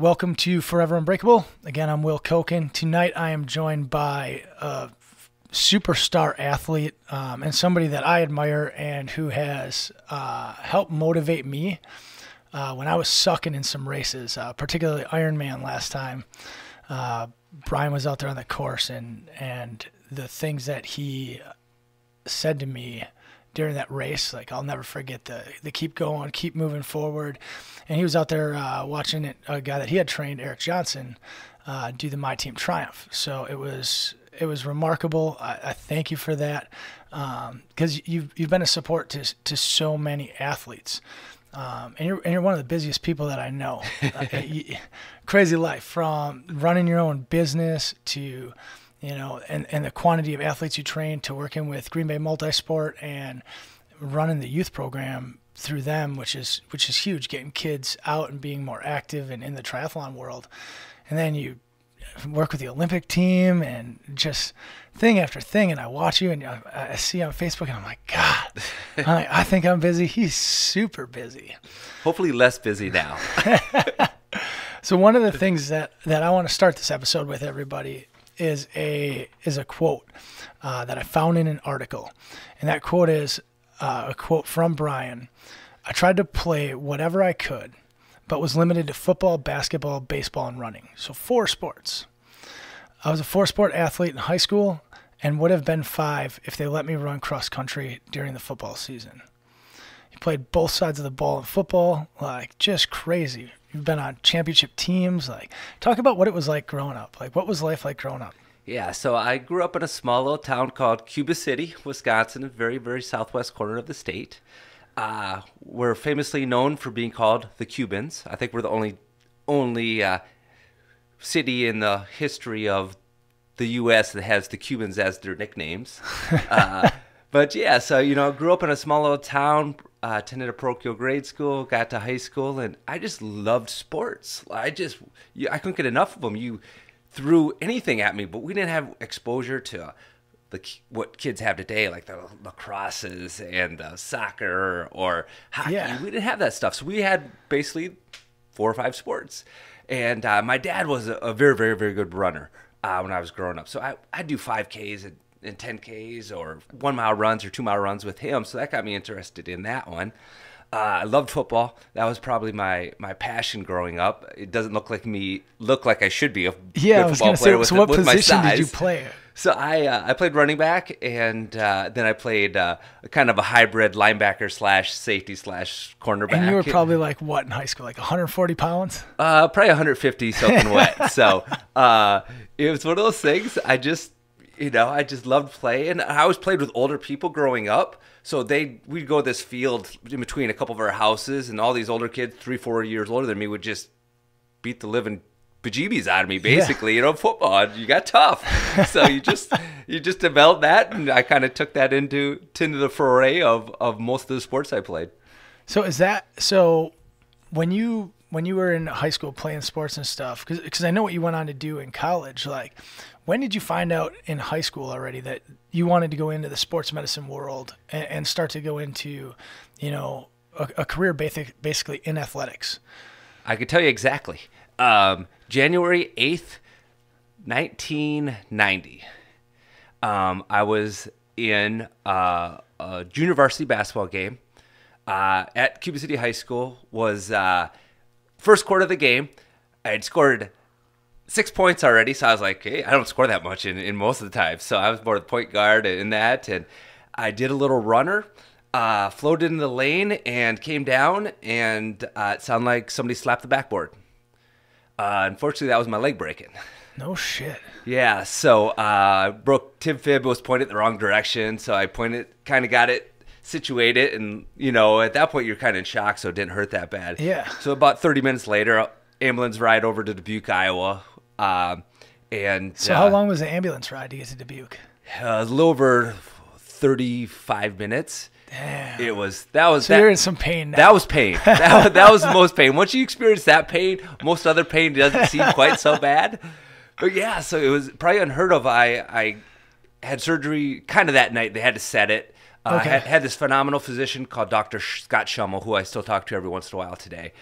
Welcome to Forever Unbreakable. Again, I'm Will Koken. Tonight I am joined by a superstar athlete and somebody that I admire and who has helped motivate me when I was sucking in some races, particularly Ironman last time. Brian was out there on the course, and the things that he said to me during that race, like I'll never forget the keep going, keep moving forward. And he was out there watching a guy that he had trained, Eric Johnson, do the MyTeamTriumph. So it was remarkable. I thank you for that because you've been a support to so many athletes. And you're one of the busiest people that I know. Crazy life, from running your own business to, and the quantity of athletes you train, to working with Green Bay Multisport and running the youth program through them, which is huge, getting kids out and being more active and in the triathlon world. And then you work with the Olympic team and just thing after thing. And I watch you and I see you on Facebook and I'm like, God, I think I'm busy. He's super busy. Hopefully less busy now. So one of the things that I want to start this episode with, everybody, is a quote that I found in an article. And that quote is a quote from Brian. I tried to play whatever I could, but was limited to football, basketball, baseball, and running. So 4 sports. I was a 4-sport athlete in high school and would have been 5 if they let me run cross country during the football season. He played both sides of the ball in football, like just crazy. You've been on championship teams. Like, talk about what it was like growing up. Like, what was life like growing up? Yeah, so I grew up in a small little town called Cuba City, Wisconsin, a very, very southwest corner of the state. We're famously known for being called the Cubans. I think we're the only city in the history of the U.S. that has the Cubans as their nicknames. But yeah, so, grew up in a small little town, attended a parochial grade school, got to high school, and I just loved sports. I couldn't get enough of them. You threw anything at me, but we didn't have exposure to what kids have today, like the lacrosses and the soccer or hockey. Yeah. We didn't have that stuff. So we had basically 4 or 5 sports. And my dad was a very, very, very good runner when I was growing up. So I'd do 5Ks and 10Ks or 1-mile runs or 2-mile runs with him. So that got me interested in that one. I loved football. That was probably my passion growing up. It doesn't look like I should be a good football player. So what position did you play? So I played running back, and then I played kind of a hybrid linebacker / safety / cornerback. And you were probably like what in high school, like 140 pounds? Probably 150 soaking wet. So it was one of those things. I just loved playing. I always played with older people growing up. So we'd go to this field in between a couple of our houses, and all these older kids, 3-4 years older than me, would just beat the living bejeebies out of me, basically. Yeah. Football, you got tough. So you just developed that, and I kind of took that into the foray of most of the sports I played. So when you were in high school playing sports and stuff, because I know what you went on to do in college, like when did you find out in high school already that you wanted to go into the sports medicine world and start to go into, a career basically in athletics? I could tell you exactly. January 8th, 1990. I was in a junior varsity basketball game at Cuba City High School. Was first quarter of the game. I had scored 6 points already, so I was like, hey, I don't score that much in most of the time. So I was more the point guard in that, and I did a little runner, floated in the lane, and came down, and it sounded like somebody slapped the backboard. Unfortunately, that was my leg breaking. No shit. Yeah, so broke tib fib, was pointed the wrong direction, so I kind of got it situated, and at that point you're kind of in shock, so it didn't hurt that bad. Yeah. So about 30 minutes later, ambulance ride over to Dubuque, Iowa. So how long was the ambulance ride to get to Dubuque? A little over 35 minutes. Damn. You're in some pain now. That was pain. That was the most pain. Once you experience that pain, most other pain doesn't seem quite so bad. But yeah, so it was probably unheard of. I had surgery kind of that night. They had to set it. Okay. Had this phenomenal physician called Dr. Scott Schummel, who I still talk to every once in a while today.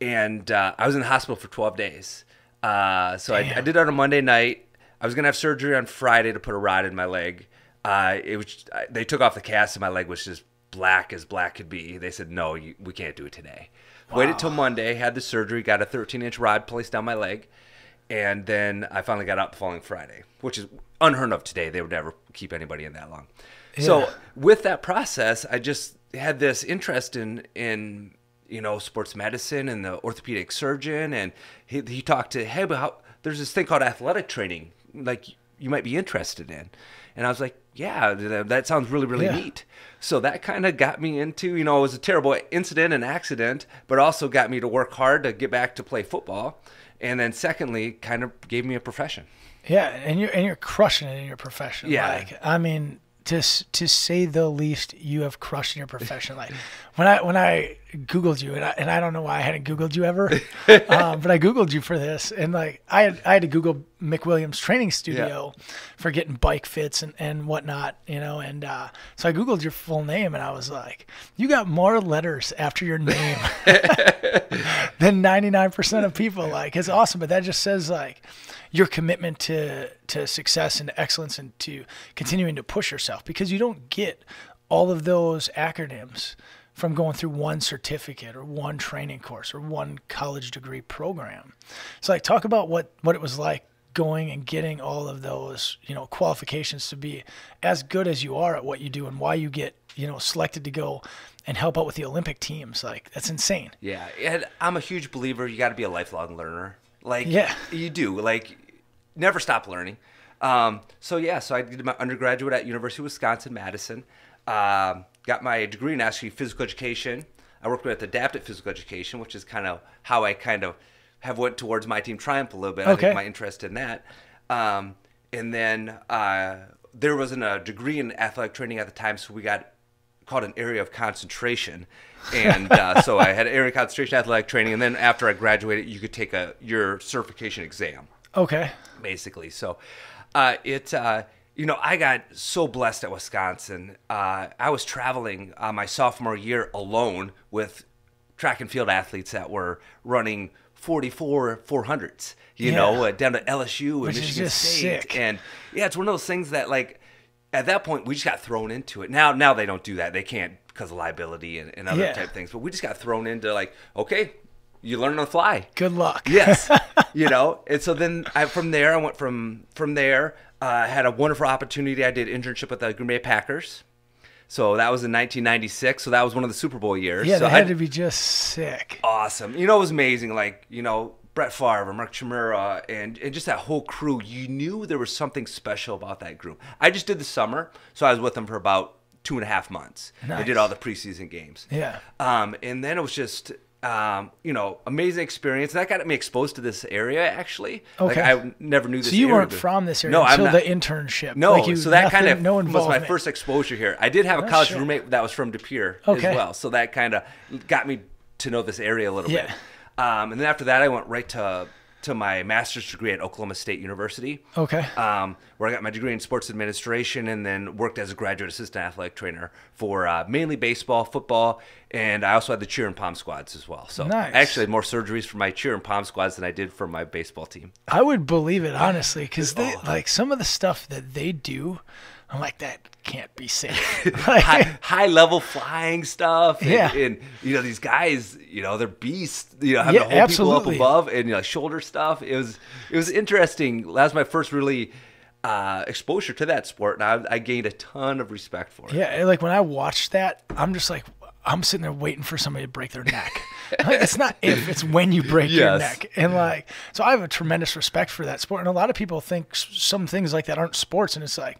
and I was in the hospital for 12 days. So I did it on a Monday night. I was going to have surgery on Friday to put a rod in my leg. They took off the cast and my leg was just black as black could be. They said, no, we can't do it today. Wow. Waited till Monday, had the surgery, got a 13-inch rod placed down my leg, and then I finally got out the following Friday, which is unheard of today. They would never keep anybody in that long. Yeah. So with that process, I just had this interest in sports medicine and the orthopedic surgeon, and he talked to, hey, but there's this thing called athletic training, like you might be interested in. And I was like, yeah, that sounds really, really neat. So that kind of got me into, it was a terrible incident and accident, but also got me to work hard to get back to play football. And then secondly, kind of gave me a profession. Yeah, and you're crushing it in your profession. Yeah. Like, I mean, to say the least, you have crushed in your profession. Like when I Googled you, and I don't know why I hadn't Googled you ever, but I Googled you for this, and like I had to Google McWilliams training studio for getting bike fits and whatnot, and so I Googled your full name, and I was like, you got more letters after your name than 99% of people. Like, it's awesome, but that just says like your commitment to success and excellence and to continuing to push yourself, because you don't get all of those acronyms from going through one certificate or one training course or one college degree program. So like, talk about what it was like going and getting all of those, qualifications to be as good as you are at what you do, and why you get, selected to go and help out with the Olympic teams. Like, that's insane. Yeah. And I'm a huge believer. You got to be a lifelong learner. Like, you do. Like, never stop learning. So I did my undergraduate at University of Wisconsin-Madison. Got my degree in actually physical education. I worked with adaptive physical education, which is kind of how I kind of have went towards MyTeamTriumph a little bit. Okay. I think my interest in that. And then there wasn't a degree in athletic training at the time, so we got called an area of concentration. And so I had area of concentration athletic training, and then after I graduated, you could take your certification exam. Okay. Basically. So I got so blessed at Wisconsin. I was traveling my sophomore year alone with track and field athletes that were running 400s, down to LSU and Michigan State. Sick. And it's one of those things that, like, at that point we just got thrown into it. Now they don't do that. They can't because of liability and other type things. But we just got thrown into, like, okay, you learn on the fly. Good luck. Yes. And so then I went from there. I had a wonderful opportunity. I did internship with the Green Bay Packers. So that was in 1996. So that was one of the Super Bowl years. Yeah, so had to be just sick. Awesome. It was amazing. Like, Brett Favre, Mark Chmura, and just that whole crew. You knew there was something special about that group. I just did the summer, so I was with them for about 2.5 months. Nice. I did all the preseason games. Yeah. And then it was just amazing experience. That got me exposed to this area, actually. Okay. Like, I never knew this area. So you weren't from this area until the internship. No, so that kind of was my first exposure here. I did have a college roommate that was from De Pere as well, so that kind of got me to know this area a little bit. And then after that, I went right to my master's degree at Oklahoma State University. Okay. Where I got my degree in sports administration, and then worked as a graduate assistant athletic trainer for mainly baseball, football, and I also had the cheer and pom squads as well. So nice. I actually had more surgeries for my cheer and pom squads than I did for my baseball team. I would believe it, honestly, because like some of the stuff that they do, I'm like, that can't be safe. high level flying stuff. And these guys, they're beasts. Have the whole people up above and shoulder stuff. It was interesting. That was my first really exposure to that sport, and I gained a ton of respect for it. Yeah, like when I watched that, I'm just like, I'm sitting there waiting for somebody to break their neck. Like, it's not if, it's when you break your neck. And like, so I have a tremendous respect for that sport. And a lot of people think some things like that aren't sports, and it's like,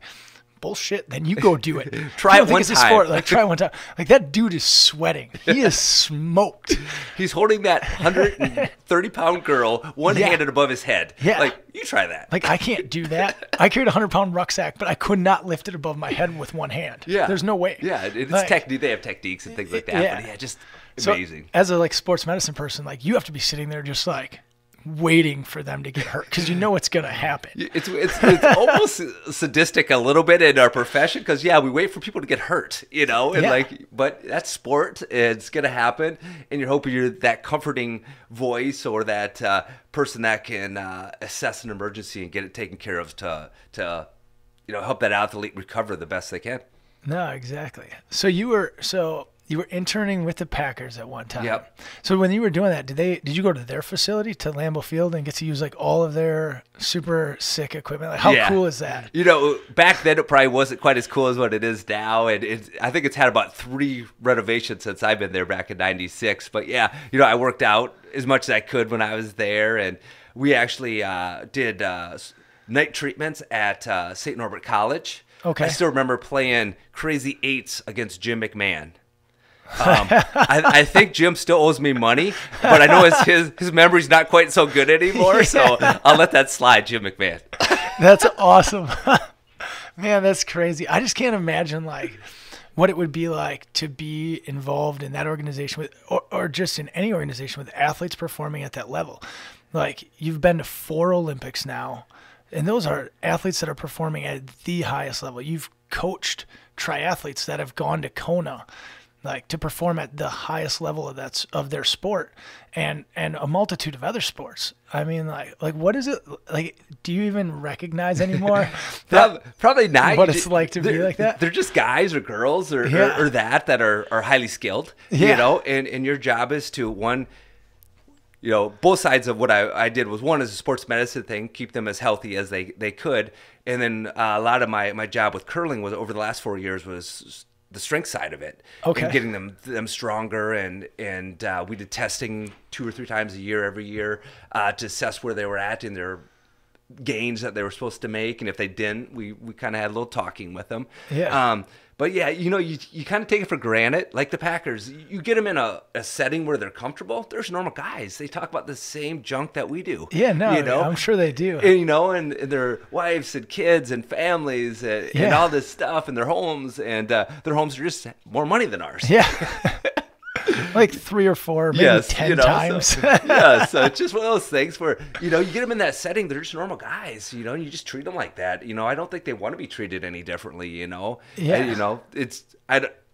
bullshit, then you go do it. Try it one time. Sport. Like, try it one time. Like, that dude is sweating. He is smoked. He's holding that 130-pound girl one-handed above his head. Yeah. Like, you try that. Like, I can't do that. I carried a 100-pound rucksack, but I could not lift it above my head with one hand. Yeah. There's no way. Yeah, it's technique. They have techniques and things like that. Yeah. But just so amazing. As a sports medicine person, like, you have to be sitting there just like, waiting for them to get hurt because you know it's going to happen. It's almost sadistic a little bit in our profession because we wait for people to get hurt, and but that's sport. It's going to happen, and you're hoping you're that comforting voice or that person that can assess an emergency and get it taken care of to help that athlete recover the best they can. No, exactly. So you were interning with the Packers at one time. Yep. So when you were doing that, did you go to their facility to Lambeau Field and get to use like all of their super sick equipment? Like how cool is that? Back then it probably wasn't quite as cool as what it is now, and I think it's had about 3 renovations since I've been there back in '96. But I worked out as much as I could when I was there, and we actually did night treatments at St. Norbert College. Okay. I still remember playing crazy 8s against Jim McMahon. I think Jim still owes me money, but I know his memory's not quite so good anymore, so I'll let that slide, Jim McMahon. That's awesome. Man, that's crazy. I just can't imagine like what it would be like to be involved in that organization with, or just in any organization with athletes performing at that level. Like you've been to 4 Olympics now, and those are athletes that are performing at the highest level. You've coached triathletes that have gone to Kona, like to perform at the highest level of their sport, and a multitude of other sports. I mean, like what is it like? Do you even recognize anymore? Probably not. What it's like to be like that? They're just guys or girls or that are highly skilled. And your job is to both sides of what I did was one is a sports medicine thing, keep them as healthy as they could, and then a lot of my job with curling was over the last 4 years was the strength side of it, okay, and getting them stronger, and we did testing 2 or 3 times a year every year to assess where they were at in their gains that they were supposed to make, and if they didn't, we kind of had a little talking with them. But you kind of take it for granted. Like the Packers, you get them in a setting where they're comfortable. There's normal guys. They talk about the same junk that we do. Yeah, no, I'm sure they do. And their wives and kids and families and all this stuff and their homes. And their homes are just more money than ours. Yeah. Like 3 or 4, maybe 10 times. So it's just one of those things where, you get them in that setting, they're just normal guys, and you just treat them like that. I don't think they want to be treated any differently, I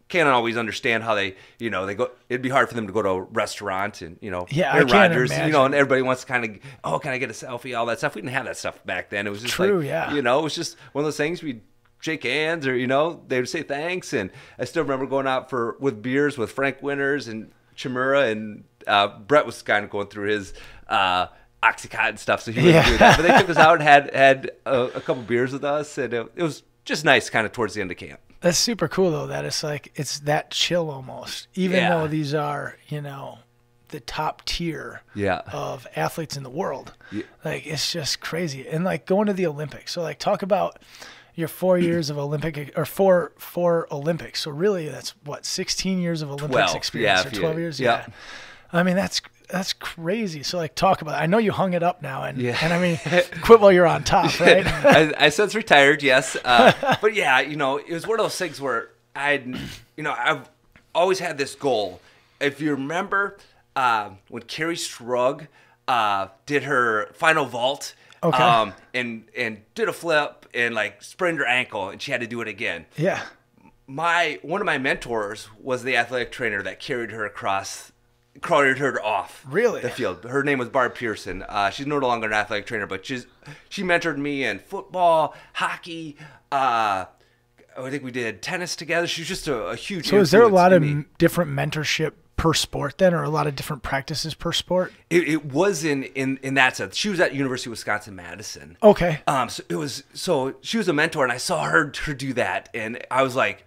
can't always understand how they go. It'd be hard for them to go to a restaurant and, Aaron Rodgers, and everybody wants to kind of, can I get a selfie, all that stuff. We didn't have that stuff back then. It was just true, it was just one of those things we'd shake hands, or they would say thanks. And I still remember going out with beers with Frank Winters and Chimura, and Brett was kind of going through his Oxycontin stuff, so he wouldn't do that. But they took us out and had a couple beers with us, and it was just nice kind of towards the end of camp. That's super cool though, that it's that chill almost, even though these are the top tier of athletes in the world. Like it's just crazy. And like going to the Olympics, so like talk about your 4 years of Olympic, or four Olympics. So really that's what, 16 years of Olympics experience, or 12 years? Yeah. I mean, that's crazy. So like talk about it. I know you hung it up now, and I mean, quit while you're on top, right? I since retired, yes. But it was one of those things where I've always had this goal. If you remember when Carrie Strug did her final vault, okay, and did a flip and like sprained her ankle, and she had to do it again. Yeah. One of my mentors was the athletic trainer that carried her off the field. Her name was Barb Pearson. She's no longer an athletic trainer, but she mentored me in football, hockey. I think we did tennis together. She was just a huge. So is there a lot of different mentorship per sport then, or a lot of different practices per sport? It was in that sense. She was at University of Wisconsin-Madison. Okay. So she was a mentor, and I saw her do that, and I was like,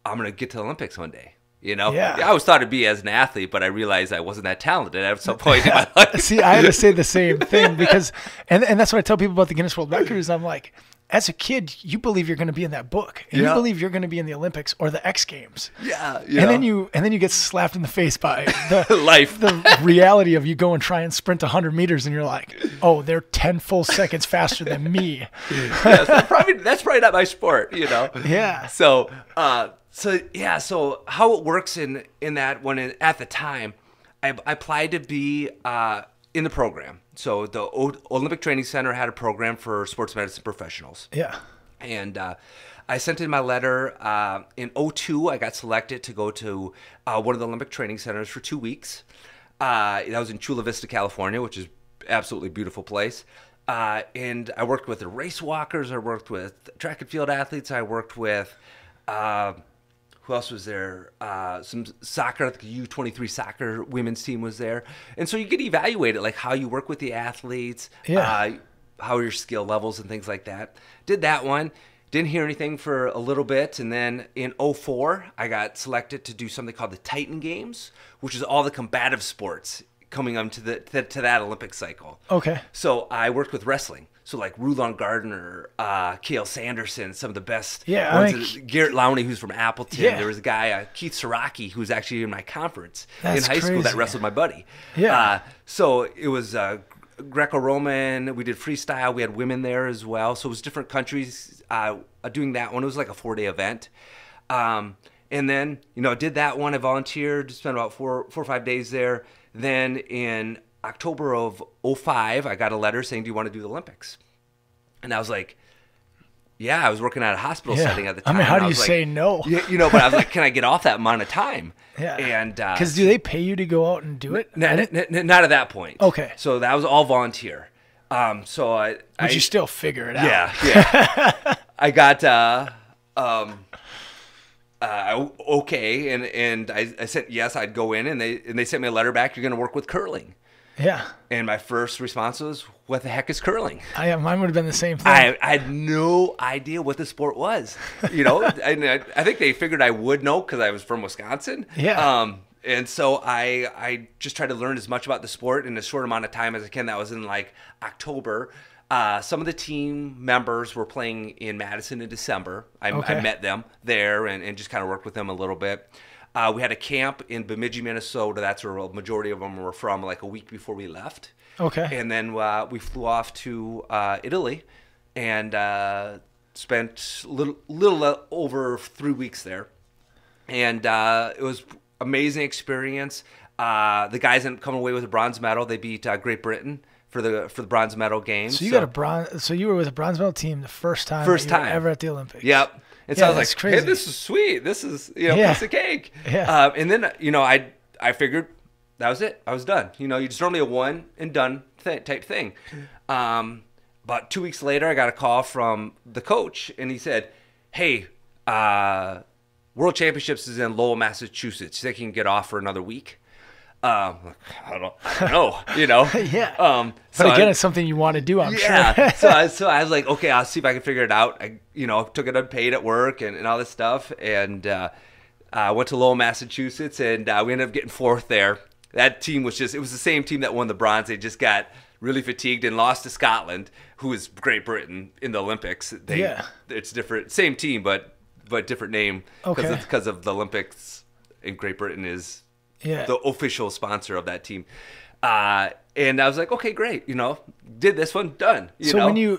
I'm gonna get to the Olympics one day. I always thought it'd be as an athlete, but I realized I wasn't that talented at some point in my life. See, I had to say the same thing because, and that's what I tell people about the Guinness World Records. I'm like, as a kid, you believe you're going to be in that book, and you believe you're going to be in the Olympics or the X Games. Yeah. And then you get slapped in the face by the life, the reality of you go and try and sprint 100 meters, and you're like, oh, they're 10 full seconds faster than me. That's probably not my sport, Yeah. So how it works in that one at the time, I applied to be in the program. So the Olympic Training Center had a program for sports medicine professionals. Yeah. And I sent in my letter in '02. I got selected to go to one of the Olympic Training Centers for 2 weeks. That was in Chula Vista, California, which is absolutely beautiful place. And I worked with the race walkers. I worked with track and field athletes. I worked with who else was there? Some soccer. I think the U23 soccer women's team was there. And so you get evaluated, like how you work with the athletes, how are your skill levels and things like that. Did that one. Didn't hear anything for a little bit. And then in '04, I got selected to do something called the Titan Games, which is all the combative sports coming on to that Olympic cycle. Okay. So I worked with wrestling. So like Rulon Gardner, Kale Sanderson, some of the best. Garrett Lowney, who's from Appleton. Yeah. There was a guy, Keith Saraki, who's actually in my conference That's in high school that crazy. wrestled my buddy. Yeah. So it was Greco-Roman. We did freestyle. We had women there as well. So it was different countries doing that one. It was like a 4-day event. And then, did that one. I volunteered, spent about four or 5 days there. Then in October of '05, I got a letter saying, do you want to do the Olympics? And I was like, yeah, I was working at a hospital setting at the time. I mean, how do you like, say no? But I was like, can I get off that amount of time? Yeah. And because do they pay you to go out and do it? Not at that point. Okay. So that was all volunteer. But you still figure it out. Yeah. I got okay, and I said yes, I'd go in, and they sent me a letter back. You're going to work with curling. Yeah. And my first response was, what the heck is curling? Mine would have been the same thing. I had no idea what the sport was. I think they figured I would know because I was from Wisconsin. Yeah. And so I just tried to learn as much about the sport in as short amount of time as I can. That was in like October. Some of the team members were playing in Madison in December. I met them there and just kind of worked with them a little bit. We had a camp in Bemidji, Minnesota. That's where a majority of them were from, like a week before we left. Okay. And then we flew off to Italy and spent a little over 3 weeks there. And it was amazing experience. The guys ended up coming away with a bronze medal. They beat Great Britain for the bronze medal game. So you got a bronze. So you were with a bronze medal team the first time. Ever at the Olympics. Yep. And so I was like, crazy. hey, this is sweet. This is piece of cake. Yeah. And then I figured that was it. I was done. You just normally a one and done type thing. About 2 weeks later, I got a call from the coach, and he said, hey, World Championships is in Lowell, Massachusetts. You think you can get off for another week? I don't know, Yeah. But again, it's something you want to do, I'm sure. So I was like, okay, I'll see if I can figure it out. I took it unpaid at work and all this stuff, and I went to Lowell, Massachusetts, and we ended up getting fourth there. That team was it was the same team that won the bronze. They just got really fatigued and lost to Scotland, who is Great Britain in the Olympics. It's different, same team, but different name because of the Olympics, and Great Britain is the official sponsor of that team. And I was like, okay, great. Did this one, done. When you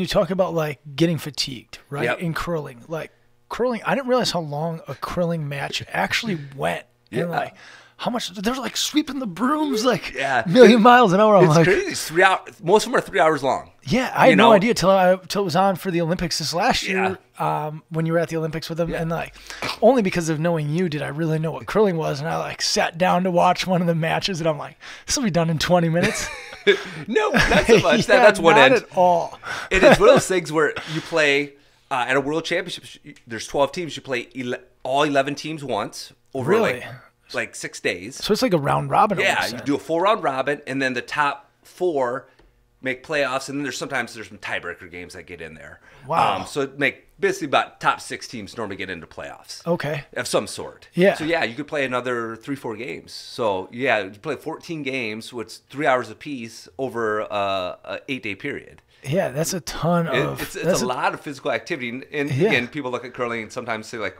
talk about like getting fatigued, right? Yep. In curling, I didn't realize how long a curling match actually went. Yeah. And like how much they're like sweeping the brooms like a million miles an hour. I'm it's like, crazy. It's 3 hours. Most of them are 3 hours long. Yeah, I had no idea till it was on for the Olympics this last year. When you were at the Olympics with them, and like only because of knowing you did I really know what curling was, and I like sat down to watch one of the matches, and I'm like, this will be done in 20 minutes. No, not so much. That's one not end. At all. It is one of those things where you play at a World Championship. There's 12 teams. You play all 11 teams once over like 6 days. So it's like a round robin. Yeah, you do a full round robin, and then the top 4 make playoffs, and then there's some tiebreaker games that get in there. Wow. So it basically about top 6 teams normally get into playoffs. Okay. Of some sort. Yeah. So you could play another 3-4 games. So you play 14 games, which is 3 hours apiece over a 8-day period. Yeah, that's a ton of. It's a lot of physical activity, and again, people look at curling and sometimes say like,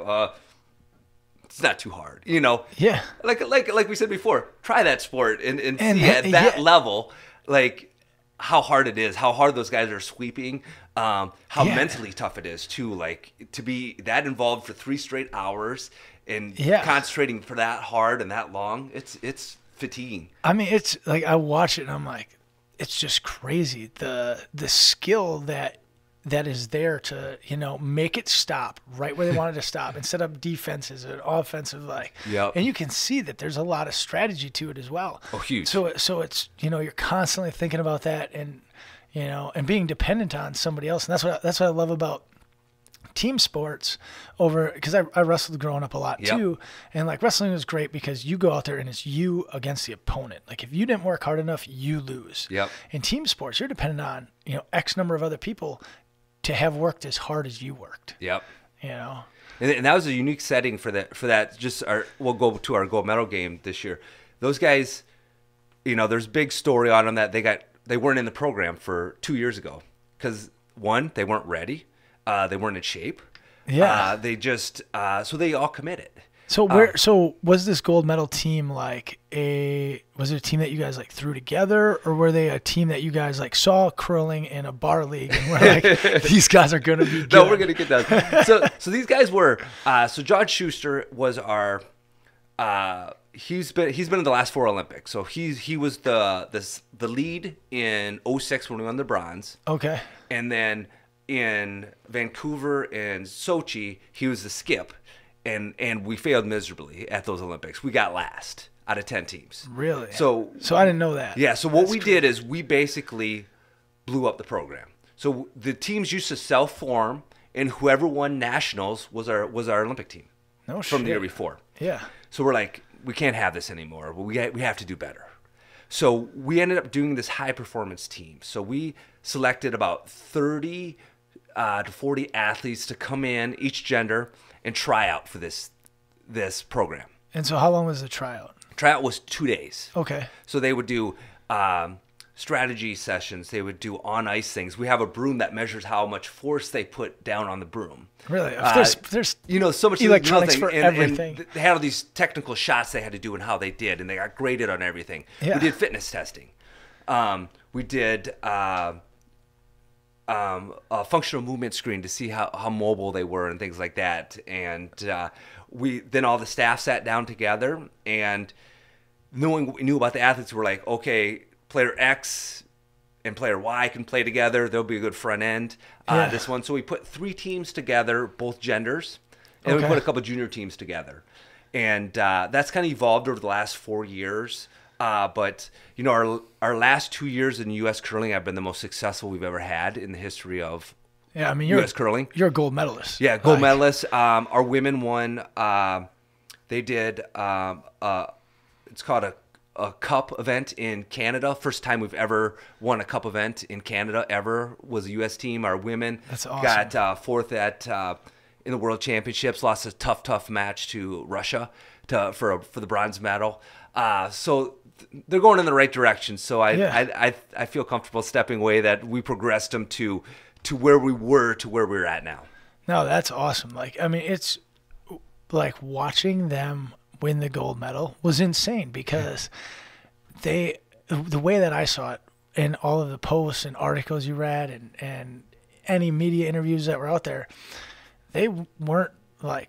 it's not too hard, Yeah. Like we said before, try that sport and see at that level, like how hard it is, how hard those guys are sweeping, how mentally tough it is too, like to be that involved for 3 straight hours and concentrating for that hard and that long. It's fatiguing. I mean, it's like I watch it and I'm like, it's just crazy the skill that is there to make it stop right where they want it to stop and set up defenses and offensive Yep. And you can see that there's a lot of strategy to it as well. Oh, huge. So it's you're constantly thinking about that and and being dependent on somebody else, and that's what I love about team sports because I wrestled growing up a lot too. And like wrestling was great because you go out there and it's you against the opponent. Like if you didn't work hard enough, you lose. Yep. In team sports, you're dependent on, X number of other people to have worked as hard as you worked. Yep. And that was a unique setting for that. We'll go to our gold medal game this year. Those guys, there's big story on them that they weren't in the program for 2 years ago because one, they weren't ready. They weren't in shape. Yeah. So they all committed. So was this gold medal team was it a team that you guys threw together, or were they a team that you guys saw curling in a bar league and were like, these guys are going to be good? No, we're going to get that. So these guys were, so John Schuster was our, he's been in the last 4 Olympics. So he was the lead in 2006 when we won the bronze. Okay. And then in Vancouver and Sochi, he was the skip, and we failed miserably at those Olympics. We got last out of 10 teams. Really? So I didn't know that. Yeah. So what we did is we basically blew up the program. So the teams used to self-form, and whoever won nationals was our Olympic team. No from shit. the year before. Yeah. So we're like, we can't have this anymore. We have to do better. So we ended up doing this high performance team. So we selected about 30 to 40 athletes to come in, each gender, and try out for this program. And so how long was the tryout? Tryout was 2 days. Okay. So they would do strategy sessions. They would do on ice things. We have a broom that measures how much force they put down on the broom. Really? There's so much electronics for everything. And they had all these technical shots they had to do and how they did, and they got graded on everything. Yeah. We did fitness testing. We did a functional movement screen to see how mobile they were and things like that. And then all the staff sat down together, and knowing what we knew about the athletes, we're like, okay, player X and player Y can play together. There'll be a good front end. This one. So we put 3 teams together, both genders, and we put a couple junior teams together. And that's kind of evolved over the last 4 years. But our last 2 years in U.S. curling have been the most successful we've ever had in the history of U.S. curling. You're a gold medalist. Yeah, gold medalist. Our women won. They did. It's called a cup event in Canada. First time we've ever won a cup event in Canada ever was a U.S. team. Our women got 4th in the World Championships. Lost a tough match to Russia for the bronze medal. So they're going in the right direction. So I feel comfortable stepping away that we progressed them to where we were to where we're at now. No, that's awesome. It's like watching them win the gold medal was insane because the way that I saw it in all of the posts and articles you read and any media interviews that were out there, they weren't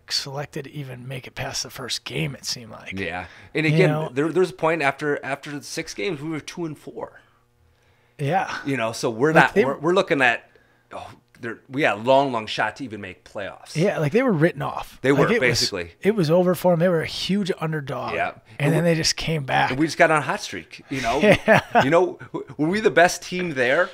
selected to even make it past the first game, it seemed like. Yeah. And again, there's a point after the 6 games we were 2-4. Yeah. So we're not we're looking at we had a long shot to even make playoffs. Yeah, they were written off. They were basically. It was over for them. They were a huge underdog. Yeah. And then they just came back. And we just got on a hot streak, Yeah. Were we the best team there?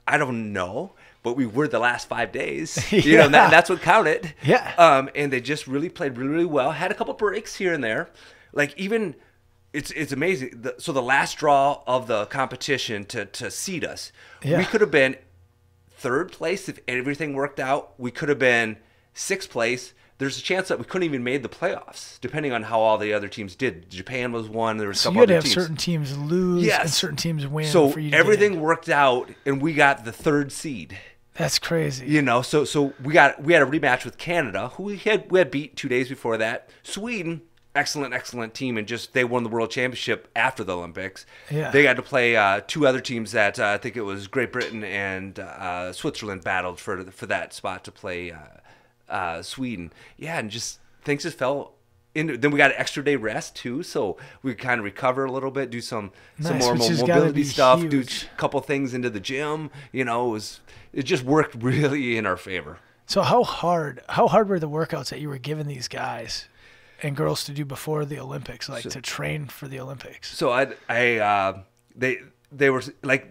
I don't know. But we were the last 5 days, Yeah. And that's what counted. Yeah. And they just really played really well. Had a couple breaks here and there. It's amazing. So the last draw of the competition to seed us, we could have been 3rd place if everything worked out. We could have been 6th place. There's a chance that we couldn't even made the playoffs, depending on how all the other teams did. Japan was one. There was a couple other teams. So you had to have certain teams lose and certain teams win. So for you to everything worked out, and we got the 3rd seed. That's crazy. So we had a rematch with Canada, who we had beat 2 days before that. Sweden, excellent team, and they won the World Championship after the Olympics. Yeah. They got to play 2 other teams that I think it was Great Britain and Switzerland battled for that spot to play Sweden. Yeah, and things just fell then we got an extra day rest too, so we kind of recover a little bit, do some more which has gotta mobility be stuff, do huge. a couple things into the gym. It just worked really in our favor. So how hard were the workouts that you were giving these guys and girls to do before the Olympics, to train for the Olympics? So they were like,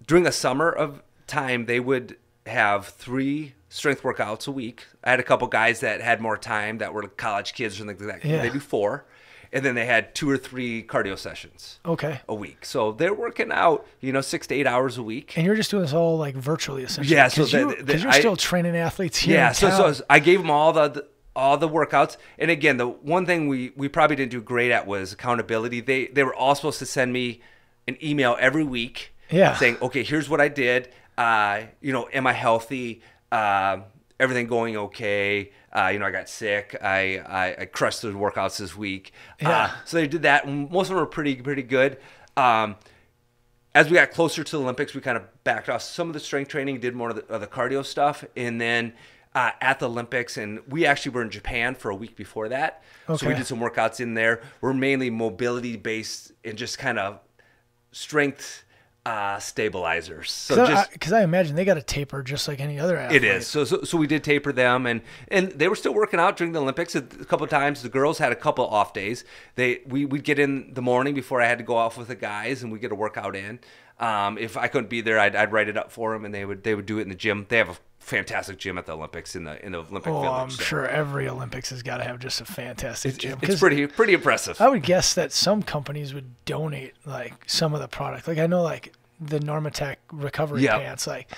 during a summer of time, they would have 3 strength workouts a week. I had a couple guys that had more time that were college kids or something like that. Yeah. They do 4. And then they had 2 or 3 cardio sessions a week. So they're working out, 6 to 8 hours a week. And you're just doing this all like virtually, essentially. Yeah. So because you're still training athletes here. Yeah. In town. So I gave them all the workouts. And again, the one thing we probably didn't do great at was accountability. They were all supposed to send me an email every week. Yeah. Saying, okay, here's what I did. Am I healthy? Everything going okay? I got sick. I crushed the workouts this week. Yeah. So they did that. And most of them were pretty good. As we got closer to the Olympics, we kind of backed off some of the strength training, did more of the cardio stuff, and then at the Olympics, and we actually were in Japan for a week before that. Okay. So we did some workouts in there. We're mainly mobility based and just kind of strength stabilizers. So because I imagine they got to taper just like any other athlete. it is. So we did taper them, and they were still working out during the Olympics a couple of times. The girls had a couple off days. We'd get in the morning before I had to go off with the guys, and we'd get a workout in. If I couldn't be there, I'd write it up for them, and they would do it in the gym. They have a fantastic gym at the Olympics in the Olympic Village. I'm sure every Olympics has got to have just a fantastic gym. It's pretty impressive. I would guess that some companies would donate like some of the product. Like I know like the Normatec recovery pants, like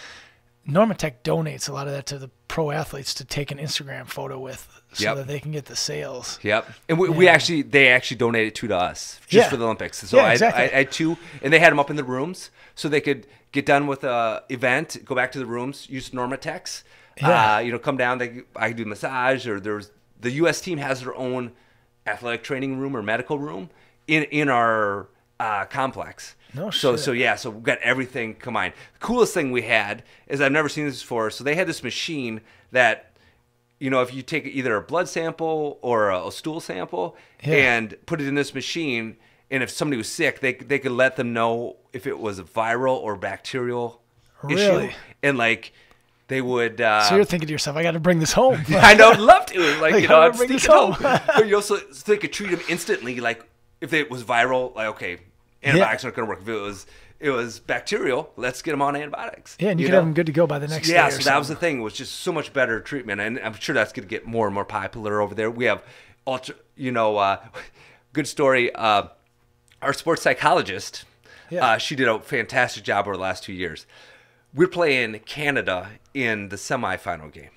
Normatec donates a lot of that to the pro athletes to take an Instagram photo with so that they can get the sales. Yep. And they actually donated 2 to us just for the Olympics. So exactly. I had 2, and they had them up in the rooms so they could get done with the event, go back to the rooms, use Normatecs, come down, I could do massage, or the U.S. team has their own athletic training room or medical room in our complex. No shit. So we've got everything combined. The coolest thing we had is, I've never seen this before. So they had this machine that, if you take either a blood sample or a stool sample and put it in this machine, and if somebody was sick, they could let them know if it was a viral or bacterial issue. And they would. So you're thinking to yourself, I got to bring this home. I know, I'd love to. I'd bring sneak this it home. home. But you also, so they could treat them instantly. Like if it was viral, okay, antibiotics aren't going to work. If it was bacterial, let's get them on antibiotics. Yeah, and you could have them good to go by the next day. Yeah, so that was the thing. It was just so much better treatment, and I'm sure that's going to get more and more popular over there. We have good story. Our sports psychologist, she did a fantastic job over the last 2 years. We're playing Canada in the semifinal game,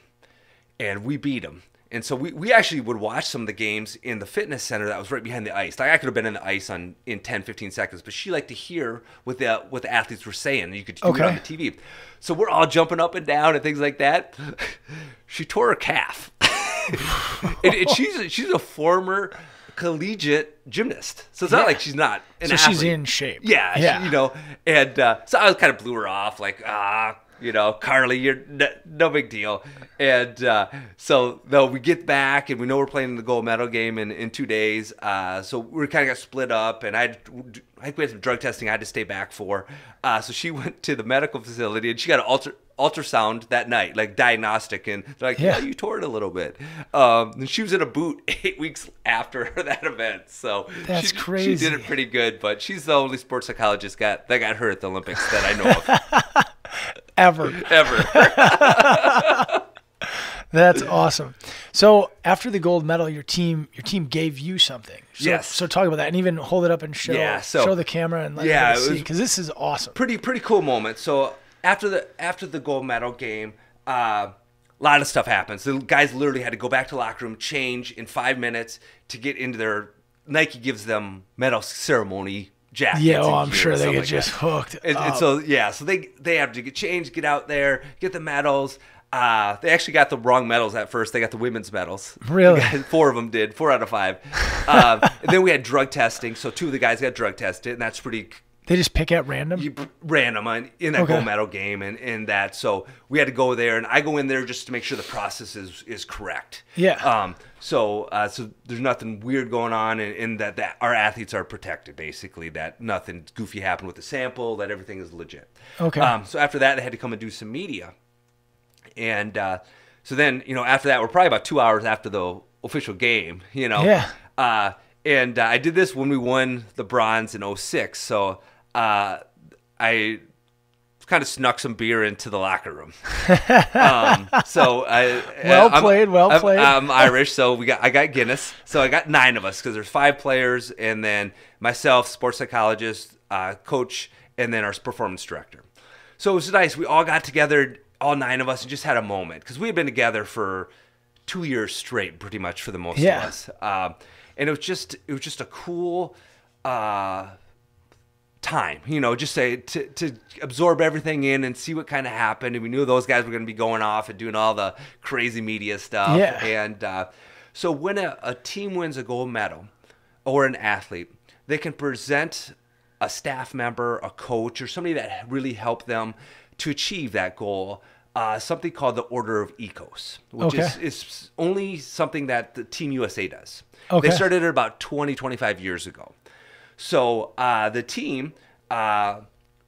and we beat them. And so we actually would watch some of the games in the fitness center that was right behind the ice. I could have been in the ice in 10, 15 seconds, but she liked to hear what the athletes were saying. You could do it on the TV. So we're all jumping up and down and things like that. She tore her calf. and she's a former collegiate gymnast, so it's not like she's not an athlete. She's in shape. Yeah. And so I kind of blew her off, like Carly, you're no big deal. And so we get back, and we know we're playing the gold medal game in 2 days. So we kind of got split up, and I had some drug testing I had to stay back for. So she went to the medical facility, and she got an ultrasound that night, like diagnostic, and they're like, you tore it a little bit. And she was in a boot 8 weeks after that event. So that's crazy. She did it pretty good, but she's the only sports psychologist that got hurt at the Olympics that I know of. Ever. That's awesome. So after the gold medal, your team gave you something. Yes. So talk about that, and even hold it up and show the camera and let everybody see, because this is awesome. Pretty cool moment. So after the gold medal game, a lot of stuff happens. The guys literally had to go back to the locker room, change in 5 minutes to get into their Nike gives them medal ceremony jackets. Yeah, I'm sure they get just hooked. And so they have to get changed, get out there, get the medals. They actually got the wrong medals at first. They got the women's medals. Really? 4 of them did. 4 out of 5. And then we had drug testing. So 2 of the guys got drug tested, and that's pretty They just pick at random? Random in that gold medal game and that. So we had to go there, and I go in there just to make sure the process is correct. Yeah. So there's nothing weird going on, and that our athletes are protected, basically, that nothing goofy happened with the sample, that everything is legit. Okay. So after that, they had to come and do some media. And so then, after that, we're probably about 2 hours after the official game, Yeah. And I did this when we won the bronze in 2006. So I kind of snuck some beer into the locker room. Well played. I'm Irish, so I got Guinness. So I got 9 of us because there's 5 players, and then myself, sports psychologist, coach, and then our performance director. So it was nice. We all got together, all 9 of us, and just had a moment because we had been together for 2 years straight, pretty much for the most of us. And it was just a cool time, just to absorb everything in and see what kind of happened. And we knew those guys were going to be going off and doing all the crazy media stuff. Yeah. And so when a team wins a gold medal or an athlete, they can present a staff member, a coach, or somebody that really helped them to achieve that goal, something called the Order of Ecos, which is only something that the Team USA does. They started it about 25 years ago. So the team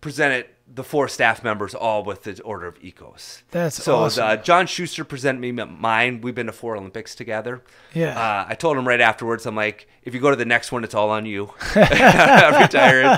presented the 4 staff members all with the Order of Ecos. That's awesome. So John Schuster presented me mine. We've been to 4 Olympics together. Yeah. I told him right afterwards, I'm like, if you go to the next one, it's all on you. I'm retired.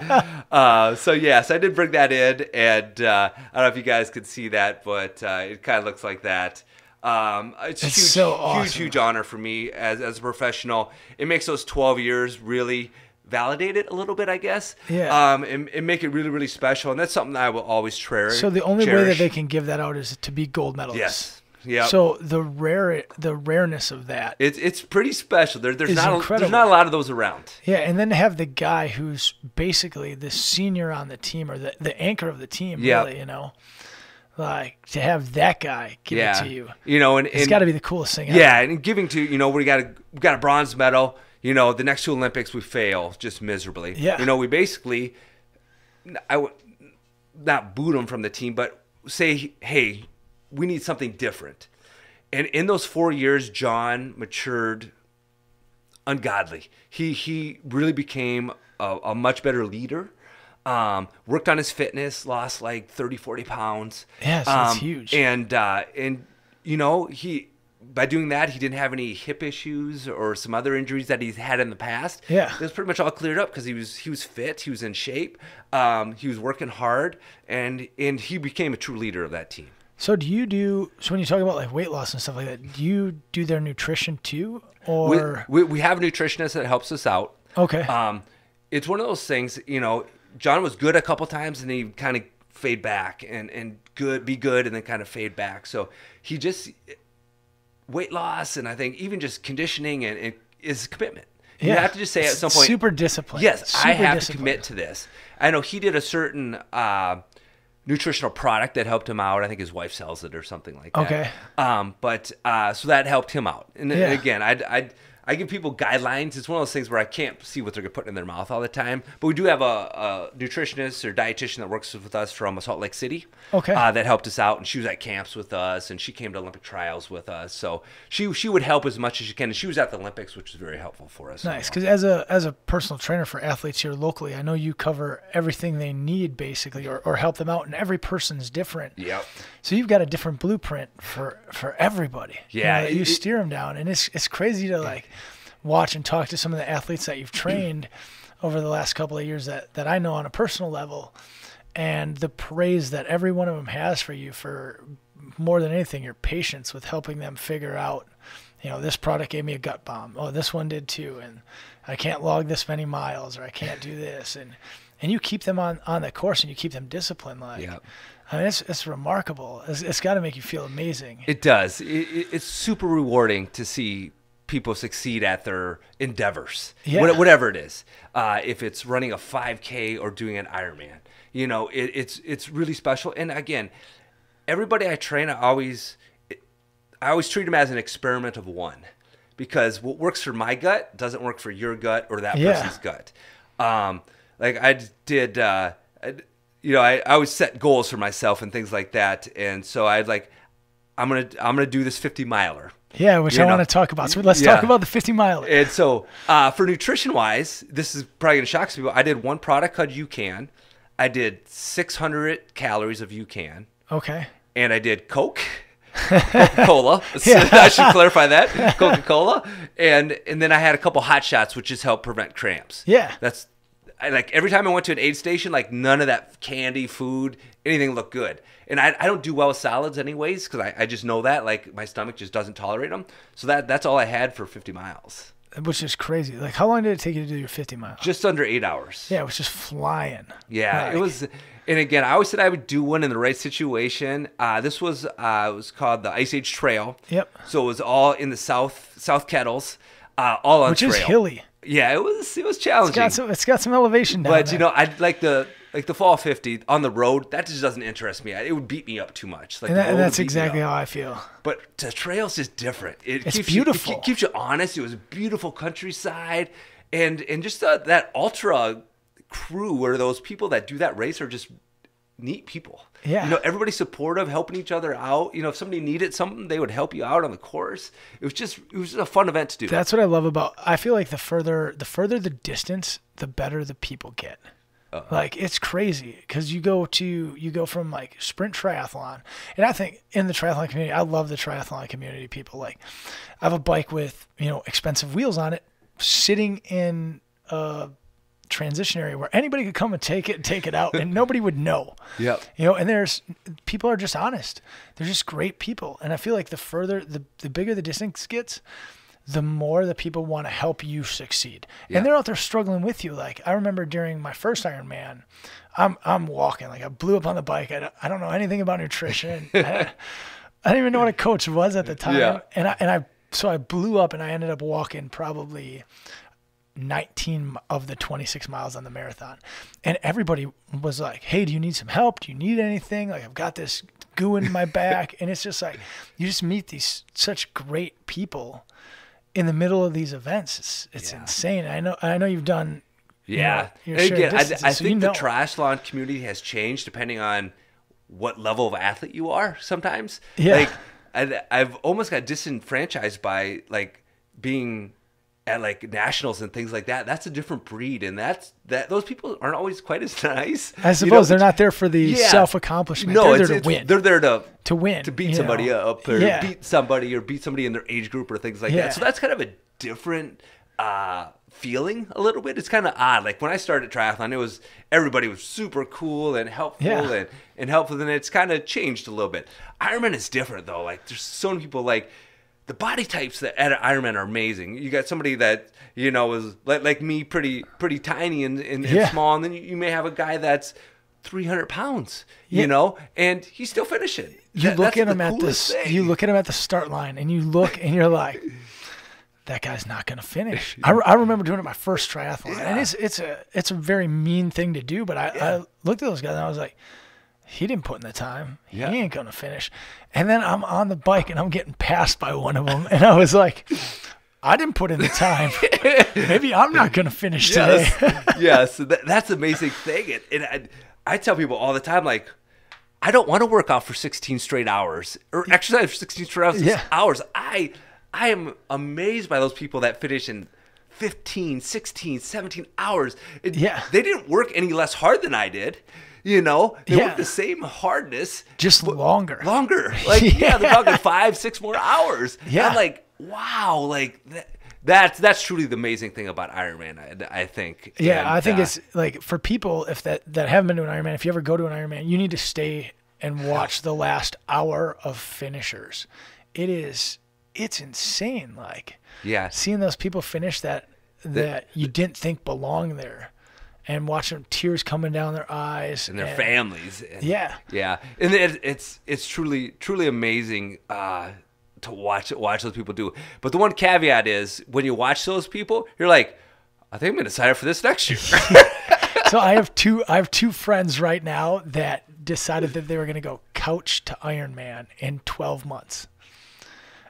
So I did bring that in, and I don't know if you guys could see that, but it kind of looks like that. It's a huge honor for me as a professional. It makes those 12 years really validate it a little bit, I guess. Yeah. And make it really, really special. And that's something that I will always cherish. So the only way that they can give that out is to be gold medalists. Yes. Yeah. So the rareness of that. It's pretty special. There's not incredible. There's not a lot of those around. Yeah, and then to have the guy who's basically the senior on the team or the anchor of the team, really, like to have that guy give it to you. And it's got to be the coolest thing ever. Yeah, and giving to, we got a bronze medal. The next 2 Olympics we fail just miserably. Yeah. We basically, I would not boot them from the team, but say, hey, we need something different. And in those 4 years, John matured ungodly. He really became a much better leader. Worked on his fitness, lost like 30, 40 pounds. Yeah, so that's huge. And he, by doing that, he didn't have any hip issues or some other injuries that he's had in the past. Yeah. It was pretty much all cleared up because he was fit, he was in shape, he was working hard, and he became a true leader of that team. So when you talk about like weight loss and stuff like that, do you do their nutrition too? Or we have a nutritionist that helps us out. Okay. It's one of those things, John was good a couple times and he kind of fade back and be good and then kind of fade back. So he just weight loss, and I think even just conditioning and is commitment. You have to just say at some point, super disciplined. Yes, I have to commit to this. I know he did a certain nutritional product that helped him out. I think his wife sells it or something like that. Okay. But so that helped him out. And again, I give people guidelines. It's one of those things where I can't see what they're putting in their mouth all the time. But we do have a nutritionist or dietitian that works with us from Salt Lake City. Okay. That helped us out, and she was at camps with us, and she came to Olympic trials with us. So she would help as much as she can. And she was at the Olympics, which was very helpful for us. Nice, because as a personal trainer for athletes here locally, I know you cover everything they need basically, or help them out, and every person's different. Yep. So you've got a different blueprint for everybody. Yeah. You steer them down, and it's crazy to watch and talk to some of the athletes that you've trained over the last couple of years that I know on a personal level, and the praise that every one of them has for you for more than anything, your patience with helping them figure out, this product gave me a gut bomb. Oh, this one did too. And I can't log this many miles, or I can't do this. And you keep them on the course, and you keep them disciplined. Yeah. I mean, it's remarkable. It's got to make you feel amazing. It does. It's super rewarding to see people succeed at their endeavors, whatever it is. If it's running a 5K or doing an Ironman, it's really special. And again, everybody I train, I always treat them as an experiment of one, because what works for my gut doesn't work for your gut or that person's gut. like I did, I always set goals for myself and things like that. And so I'd like, I'm going to do this 50 miler. Yeah, which I want to talk about. So let's talk about the 50 miler. And so for nutrition wise, this is probably going to shock some people. I did one product called UCAN. I did 600 calories of UCAN. Okay. And I did Coca-Cola. I should clarify that. Coca-Cola. And then I had a couple hot shots, which just help prevent cramps. Yeah. Like every time I went to an aid station, like none of that candy, food, anything looked good. And I don't do well with salads anyways, because I just know that. Like my stomach just doesn't tolerate them. So that's all I had for 50 miles. Which is crazy. Like how long did it take you to do your 50 miles? Just under 8 hours. Yeah, it was just flying. Yeah, it was. And again, I always said I would do one in the right situation. This was it was called the Ice Age Trail. Yep. So it was all in the South Kettles, all on which trail. Is hilly. Yeah, it was challenging. It's got some elevation down there. But I'd like the fall 50 on the road. That just doesn't interest me. It would beat me up too much. Like and that's exactly how I feel. But the trail's just different. It's beautiful. It keeps you honest. It was a beautiful countryside, and just that ultra crew where those people that do that race are just neat people. Yeah. Everybody's supportive, helping each other out. If somebody needed something, they would help you out on the course. It was just a fun event to do. That's what I love about. I feel like the further the distance, the better the people get. Like it's crazy because you go from like sprint triathlon, and I think in the triathlon community, I love the triathlon community. People like, I have a bike with expensive wheels on it, sitting in a transition area where anybody could come and take it out, and nobody would know. Yeah. And people are just honest. They're just great people, and I feel like the bigger the distance gets, the more the people want to help you succeed. Yeah. And they're out there struggling with you. Like I remember during my first Ironman, I'm walking, like I blew up on the bike. I don't know anything about nutrition. I didn't even know what a coach was at the time. Yeah. So I blew up, and I ended up walking probably 19 of the 26 miles on the marathon. And everybody was like, hey, do you need some help? Do you need anything? Like I've got this goo in my back. And it's just like, you just meet these such great people in the middle of these events. It's insane. I know you've done. Yeah. Your again, I think the triathlon community has changed depending on what level of athlete you are sometimes. Yeah. Like I've almost got disenfranchised by like being at like nationals and things like that. That's a different breed, and those people aren't always quite as nice. I suppose they're not there for the self-accomplishment. No, they're there to win. They're there to win, to beat somebody up, or beat somebody in their age group or things like that. So that's kind of a different feeling a little bit. It's kind of odd. Like when I started triathlon, everybody was super cool and helpful and helpful, and it's kind of changed a little bit. Ironman is different though. Like there's so many people like. The body types that at Ironman are amazing. You got somebody that is like me, pretty tiny and small, and then you may have a guy that's 300 pounds, and he's still finishing. You look at him at the start line, and you look and you're like, that guy's not going to finish. I remember doing it my first triathlon, and it's a very mean thing to do, but I looked at those guys and I was like, he didn't put in the time. He ain't going to finish. And then I'm on the bike and I'm getting passed by one of them. And I was like, I didn't put in the time. Maybe I'm not going to finish today. Yes. That's the amazing thing. And I tell people all the time, like, I don't want to work out for 16 straight hours or exercise for 16 straight hours. I am amazed by those people that finish in 15, 16, 17 hours. They didn't work any less hard than I did. They work the same hardness. Just longer. Like, they're talking 5-6 more hours. Yeah. I'm like, wow, like that's truly the amazing thing about Ironman, I think. Yeah, and I think it's like for people that haven't been to an Ironman, if you ever go to an Ironman, you need to stay and watch the last hour of finishers. It's insane. Like, seeing those people finish that you didn't think belonged there. And watching tears coming down their eyes and their families. And, yeah. And it's truly amazing to watch those people do. But the one caveat is when you watch those people, you're like, I think I'm going to sign up for this next year. So I have two friends right now that decided that they were going to go couch to Ironman in 12 months.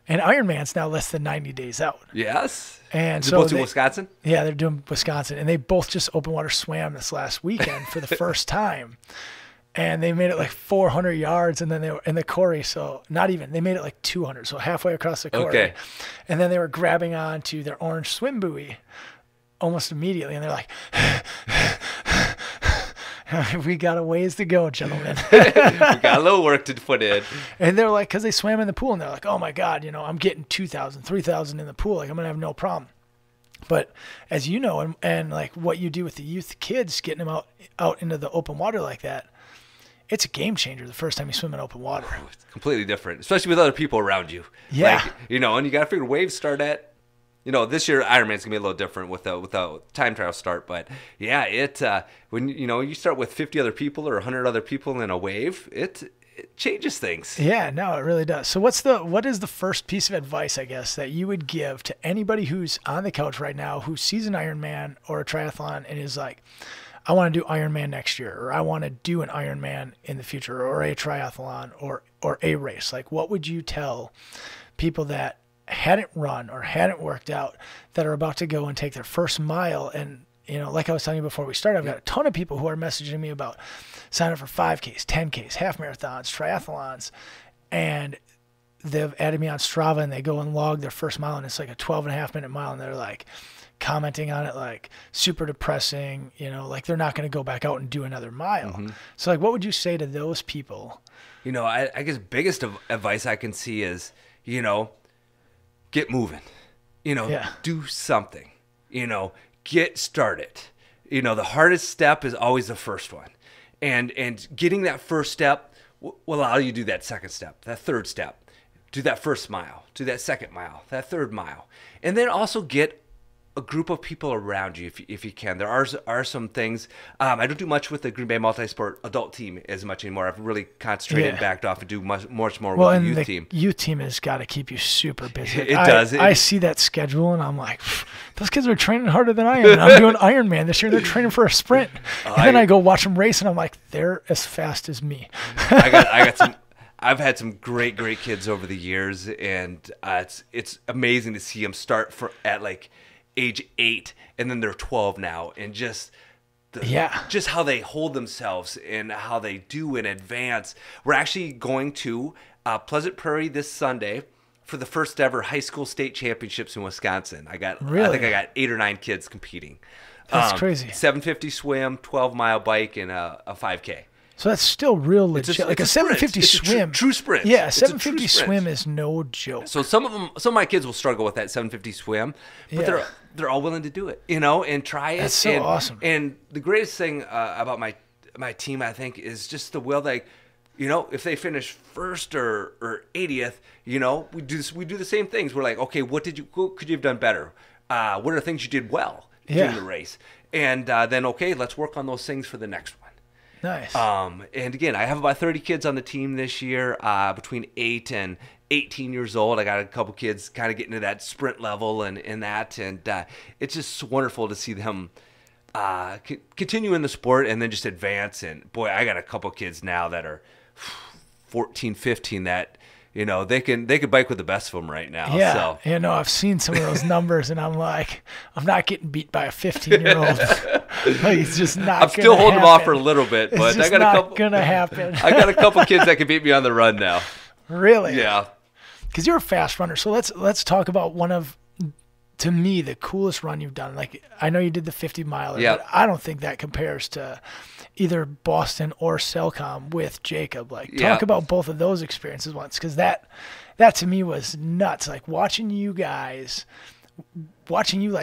And Ironman's now less than 90 days out. Yes. And Is it so both in Wisconsin? Yeah, they're doing Wisconsin. And they both just open water swam this last weekend for the first time. And they made it like 400 yards, and then they were in the Corey. So not even, they made it like 200. So halfway across the Corey. Okay. And then they were grabbing onto their orange swim buoy almost immediately. And they're like, we got a ways to go, gentlemen. We got a little work to put in. And they're like, because they swam in the pool, and they're like, oh my God, I'm getting 2,000, 3,000 in the pool. Like, I'm going to have no problem. But as you know, and like what you do with the youth kids, getting them out into the open water like that, it's a game changer the first time you swim in open water. Oh, it's completely different, especially with other people around you. Yeah. Like, and you got to figure waves start at, this year Ironman's going to be a little different with the time trial start. But yeah, when, you start with 50 other people or 100 other people in a wave, it changes things. Yeah, no, it really does. So what is the first piece of advice, I guess, that you would give to anybody who's on the couch right now who sees an Ironman or a triathlon and is like, I want to do Ironman next year, or I want to do an Ironman in the future, or a triathlon, or a race? Like, what would you tell people that hadn't run or hadn't worked out that are about to go and take their first mile? And, like I was telling you before we started, I've got a ton of people who are messaging me about sign up for 5Ks, 10Ks, half marathons, triathlons, and they've added me on Strava, and they go and log their first mile, and it's like a 12.5-minute mile, and they're like commenting on it like super depressing, like they're not going to go back out and do another mile. Mm-hmm. So like, what would you say to those people? I guess biggest advice I can see is, get moving, do something, get started. The hardest step is always the first one. And getting that first step will allow you to do that second step, that third step, do that first mile, do that second mile, that third mile. And then also get a group of people around you if you can. There are some things. I don't do much with the Green Bay Multisport adult team as much anymore. I've really concentrated and backed off and do much more with the youth team. Youth team has got to keep you super busy. It does. I see that schedule and I'm like, those kids are training harder than I am. And I'm doing Ironman this year. They're training for a sprint. And then I go watch them race and I'm like, they're as fast as me. I got some. I've had some great kids over the years, and it's amazing to see them start at like age 8, and then they're 12 now, and just how they hold themselves and how they do in advance. We're actually going to Pleasant Prairie this Sunday for the first ever high school state championships in Wisconsin. I think I got 8 or 9 kids competing. That's crazy. 750 swim, 12-mile bike, and a 5K. So that's still real legit. It's a 750 swim. True sprint. Yeah, 750 swim is no joke. So some of my kids will struggle with that 750 swim, but they're all willing to do it, and try it. That's so awesome. And the greatest thing about my team, I think, is just the will. Like, if they finish first or 80th, we do the same things. We're like, okay, what could you have done better? What are the things you did well during the race? And then, okay, let's work on those things for the next one. Nice. And again, I have about 30 kids on the team this year, between 8 and 18 years old. I got a couple kids kind of getting to that sprint level and that, and it's just wonderful to see them continue in the sport and then just advance. And boy, I got a couple kids now that are 14, 15 that they can bike with the best of them right now. Yeah, so. I've seen some of those numbers, and I'm like, I'm not getting beat by a 15-year-old. Like, it's just not. I'm still holding them off for a little bit, but it's just I got not a couple. Gonna happen. I got a couple kids that can beat me on the run now. Really? Yeah. Because you're a fast runner, so let's talk about one of, to me, the coolest run you've done. Like, I know you did the 50-miler, but I don't think that compares to either Boston or Cellcom with Jacob. Like, talk about both of those experiences once, because that to me was nuts. Like, watching you let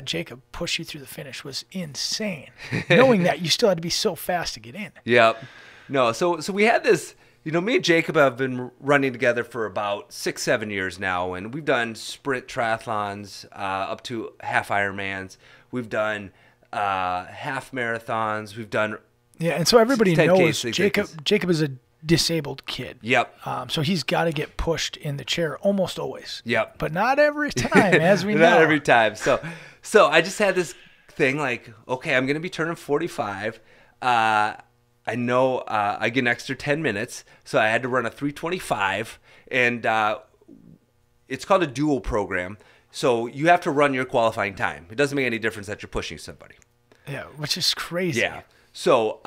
Jacob push you through the finish was insane. Knowing that you still had to be so fast to get in. Yep. No, so we had this. Me and Jacob have been running together for about 6-7 years now, and we've done sprint triathlons up to half Ironmans. We've done half marathons. We've done and so everybody knows 10Ks, Jacob is a disabled kid. Yep. So he's got to get pushed in the chair almost always. Yep. But not every time, as we know. Not every time. So I just had this thing like, okay, I'm going to be turning 45. I know I get an extra 10 minutes, so I had to run a 3:25, and it's called a dual program. So you have to run your qualifying time. It doesn't make any difference that you're pushing somebody. Yeah, which is crazy. Yeah. So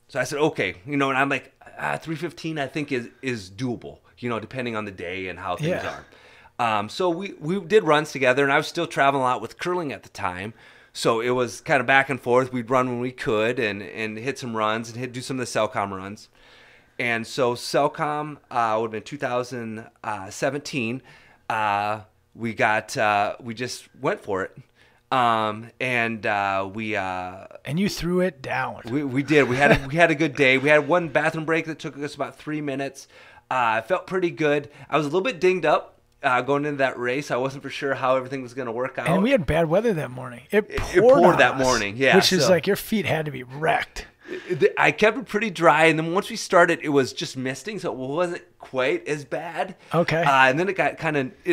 so I said, okay, and I'm like, 3:15 I think is doable, depending on the day and how things are. So we did runs together, and I was still traveling a lot with curling at the time. So it was kind of back and forth. We'd run when we could and hit some runs and do some of the Cellcom runs. And so Cellcom would have been 2017. We just went for it. And you threw it down. We did. We had a good day. We had one bathroom break that took us about 3 minutes. I felt pretty good. I was a little bit dinged up going into that race. I wasn't for sure how everything was going to work out. And we had bad weather that morning. It poured that morning. Yeah, which is like your feet had to be wrecked. I kept it pretty dry, and then once we started, it was just misting, so it wasn't quite as bad. Okay. And then it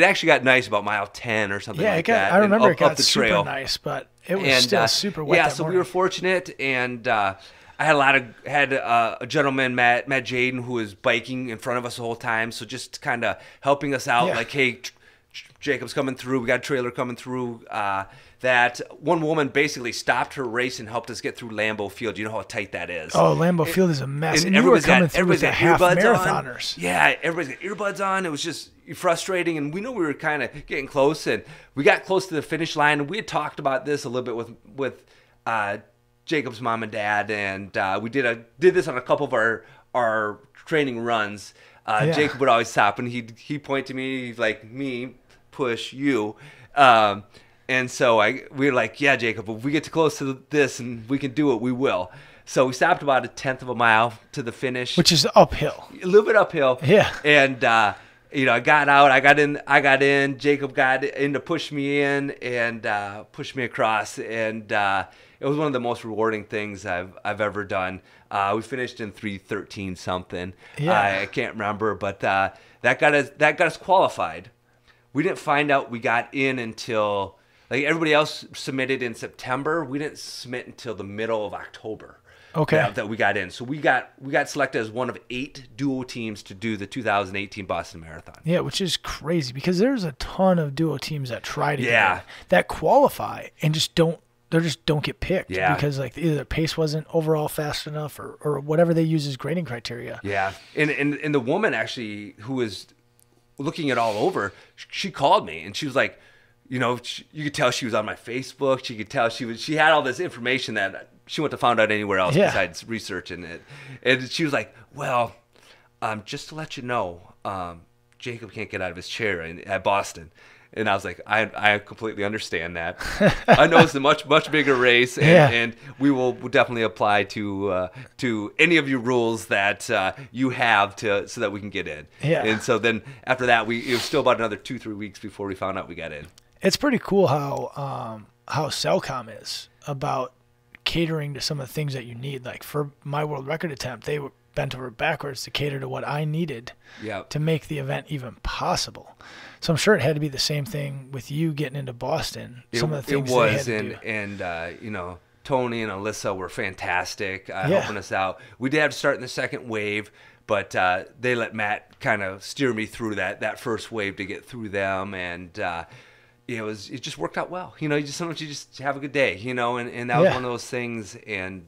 actually got nice about mile 10 or something like that. I remember it got the super trail. nice, but it was still super wet. Yeah, so we were fortunate, and I had a gentleman, Matt Jaden, who was biking in front of us the whole time, so just kind of helping us out, like, hey, Jacob's coming through, we got a trailer coming through. That one woman basically stopped her race and helped us get through Lambeau Field. You know how tight that is. Oh, Lambeau Field is a mess. And you were coming through with the half marathoners. Yeah, everybody's got earbuds on. It was just frustrating, and we knew we were kind of getting close, and we got close to the finish line, and we had talked about this a little bit with Jacob's mom and dad, and we did this on a couple of our training runs. Jacob would always stop, and he'd point to me like, me, push you. And so we were like, yeah, Jacob, if we get too close to this and we can do it, we will. So we stopped about a 1/10 of a mile to the finish. Which is uphill. A little bit uphill. Yeah. And, I got out, I got in, Jacob got in to push me in and push me across. And it was one of the most rewarding things I've ever done. We finished in 3:13 something. Yeah. I can't remember, but that got us qualified. We didn't find out we got in until... Like everybody else submitted in September, we didn't submit until the middle of October. Okay. That we got in. So we got selected as one of 8 duo teams to do the 2018 Boston Marathon. Yeah, which is crazy because there's a ton of duo teams that try to that qualify and just don't get picked because like either the pace wasn't overall fast enough or whatever they use as grading criteria. Yeah. And the woman actually who was looking it all over, she called me and she was like, you could tell she was on my Facebook. She could tell she had all this information that she wouldn't have found out anywhere else besides researching it. And she was like, well, just to let you know, Jacob can't get out of his chair at Boston. And I was like, I completely understand that. I know it's a much, much bigger race, and we'll definitely apply to any of your rules that you have so that we can get in. Yeah. And so then after that, it was still about another 2-3 weeks before we found out we got in. It's pretty cool how Cellcom is about catering to some of the things that you need. Like for my world record attempt, they were bent over backwards to cater to what I needed to make the event even possible. So I'm sure it had to be the same thing with you getting into Boston. Some of the things they had to do. And Tony and Alyssa were fantastic helping us out. We did have to start in the second wave, but they let Matt kind of steer me through that first wave to get through them, and it just worked out well. Sometimes you just have a good day, and that was one of those things. And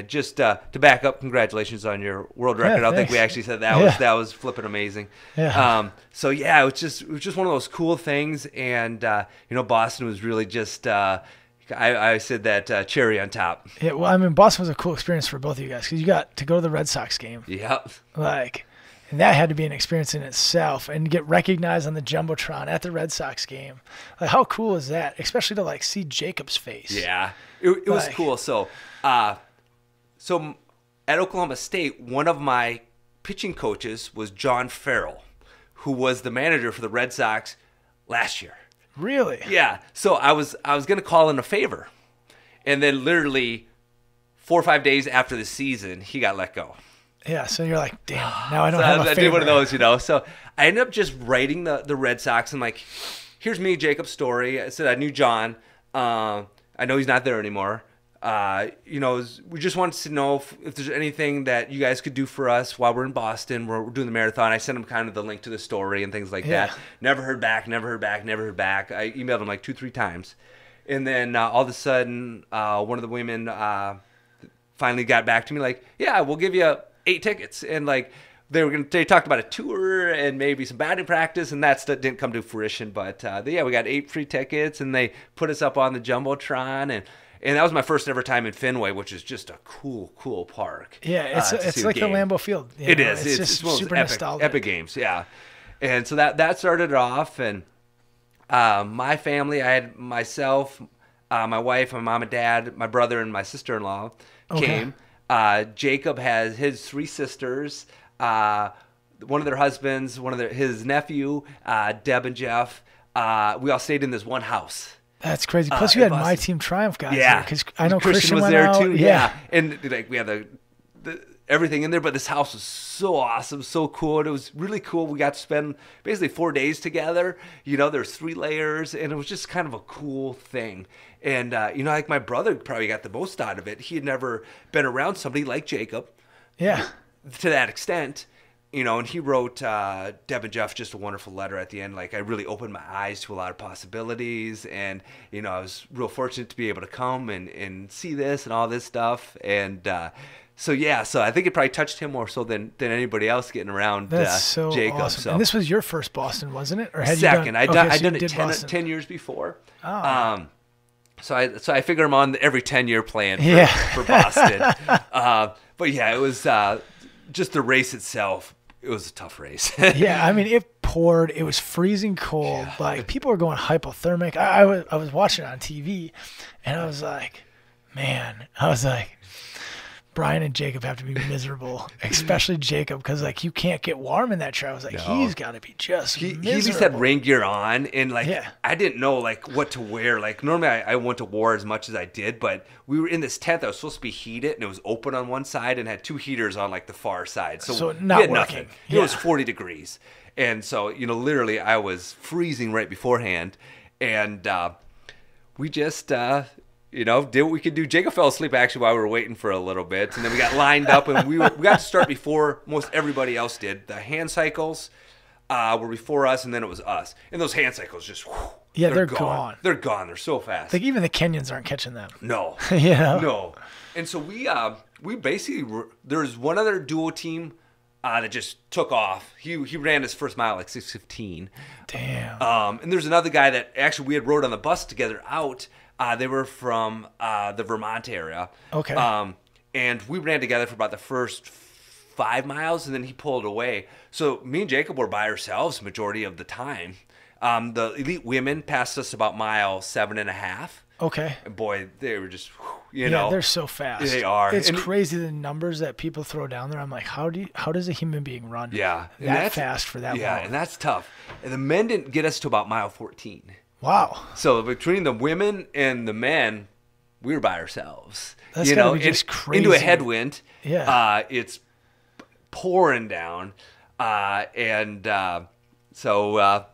just to back up, congratulations on your world record. I don't think we actually said that was flipping amazing. Yeah. So yeah, it was just one of those cool things, and Boston was really just I said that cherry on top. Yeah, well, I mean, Boston was a cool experience for both of you guys because you got to go to the Red Sox game. Yep. And that had to be an experience in itself, and get recognized on the Jumbotron at the Red Sox game. Like, how cool is that? Especially to see Jacob's face. Yeah, it was cool. So at Oklahoma State, one of my pitching coaches was John Farrell, who was the manager for the Red Sox last year. Really? Yeah. So I was going to call in a favor, and then literally 4 or 5 days after the season, he got let go. Yeah, so you're like, damn, now I don't have a favor. I did one of those, So I ended up just writing the Red Sox and like, here's me, Jacob's story. I said I knew John. I know he's not there anymore. we just wanted to know if there's anything that you guys could do for us while we're in Boston. We're doing the marathon. I sent him kind of the link to the story and things like that. Never heard back. I emailed him like 2-3 times. And then all of a sudden, one of the women finally got back to me like, yeah, we'll give you 8 tickets. And like they talked about a tour and maybe some batting practice, and that didn't come to fruition. But we got 8 free tickets, and they put us up on the Jumbotron, and that was my first ever time in Fenway, which is just a cool park. Yeah, it's like the Lambeau Field. It is. It's one of super those nostalgic. epic games, yeah. And so that started it off, and my family, I had myself, my wife, my mom and dad, my brother, and my sister-in-law came. Jacob has his 3 sisters, one of their husbands, his nephew, Deb and Jeff. We all stayed in this one house. That's crazy. Plus, you had MyTeamTriumph guys there, because I know Christian was went there out. too. Yeah, and like we had the everything in there, but this house was so awesome, so cool. And it was really cool. We got to spend basically 4 days together. There's 3 layers, and it was just kind of a cool thing. And like my brother probably got the most out of it. He had never been around somebody like Jacob, to that extent. And he wrote Deb and Jeff just a wonderful letter at the end. Like, I really opened my eyes to a lot of possibilities. And, I was real fortunate to be able to come and see this and all this stuff. And so I think it probably touched him more so than anybody else getting around so Jacob. Awesome. So. And this was your first Boston, wasn't it? Or had Second. You done, I done it 10 years before. Oh. So I figure I'm on every 10-year plan for Boston. But yeah, it was just the race itself. It was a tough race. Yeah, I mean, it poured. It was freezing cold. Yeah. Like, people were going hypothermic. I was watching it on TV, and I was like, Brian and Jacob have to be miserable, especially Jacob, because like you can't get warm in that chair. I was like, he's got to be just miserable. He just had rain gear on, and like I didn't know like what to wear. Like normally I went to war as much as I did, but we were in this tent that was supposed to be heated, and it was open on one side and had 2 heaters on like the far side. So not we had working. Nothing. It was 40 degrees, and so literally I was freezing right beforehand, and we just. Did what we could do. Jacob fell asleep actually while we were waiting for a little bit, and then we got lined up, and we got to start before most everybody else did. The hand cycles were before us, and then it was us. And those hand cycles just they're gone. They're gone. They're so fast. Like even the Kenyans aren't catching them. No, no. And so we basically there's one other duo team that just took off. He ran his first mile like 6:15. Damn. And there's another guy that actually we had rode on the bus together out. They were from the Vermont area. Okay. And we ran together for about the first 5 miles, and then he pulled away. So me and Jacob were by ourselves majority of the time. The elite women passed us about mile 7.5. Okay. And boy, they were just, they're so fast. They are. It's crazy the numbers that people throw down there. I'm like, how does a human being run that fast for that long? Yeah, and that's tough. And the men didn't get us to about mile 14. Wow. So between the women and the men, we were by ourselves. That's gotta be just crazy. Into a headwind. Yeah. It's pouring down. So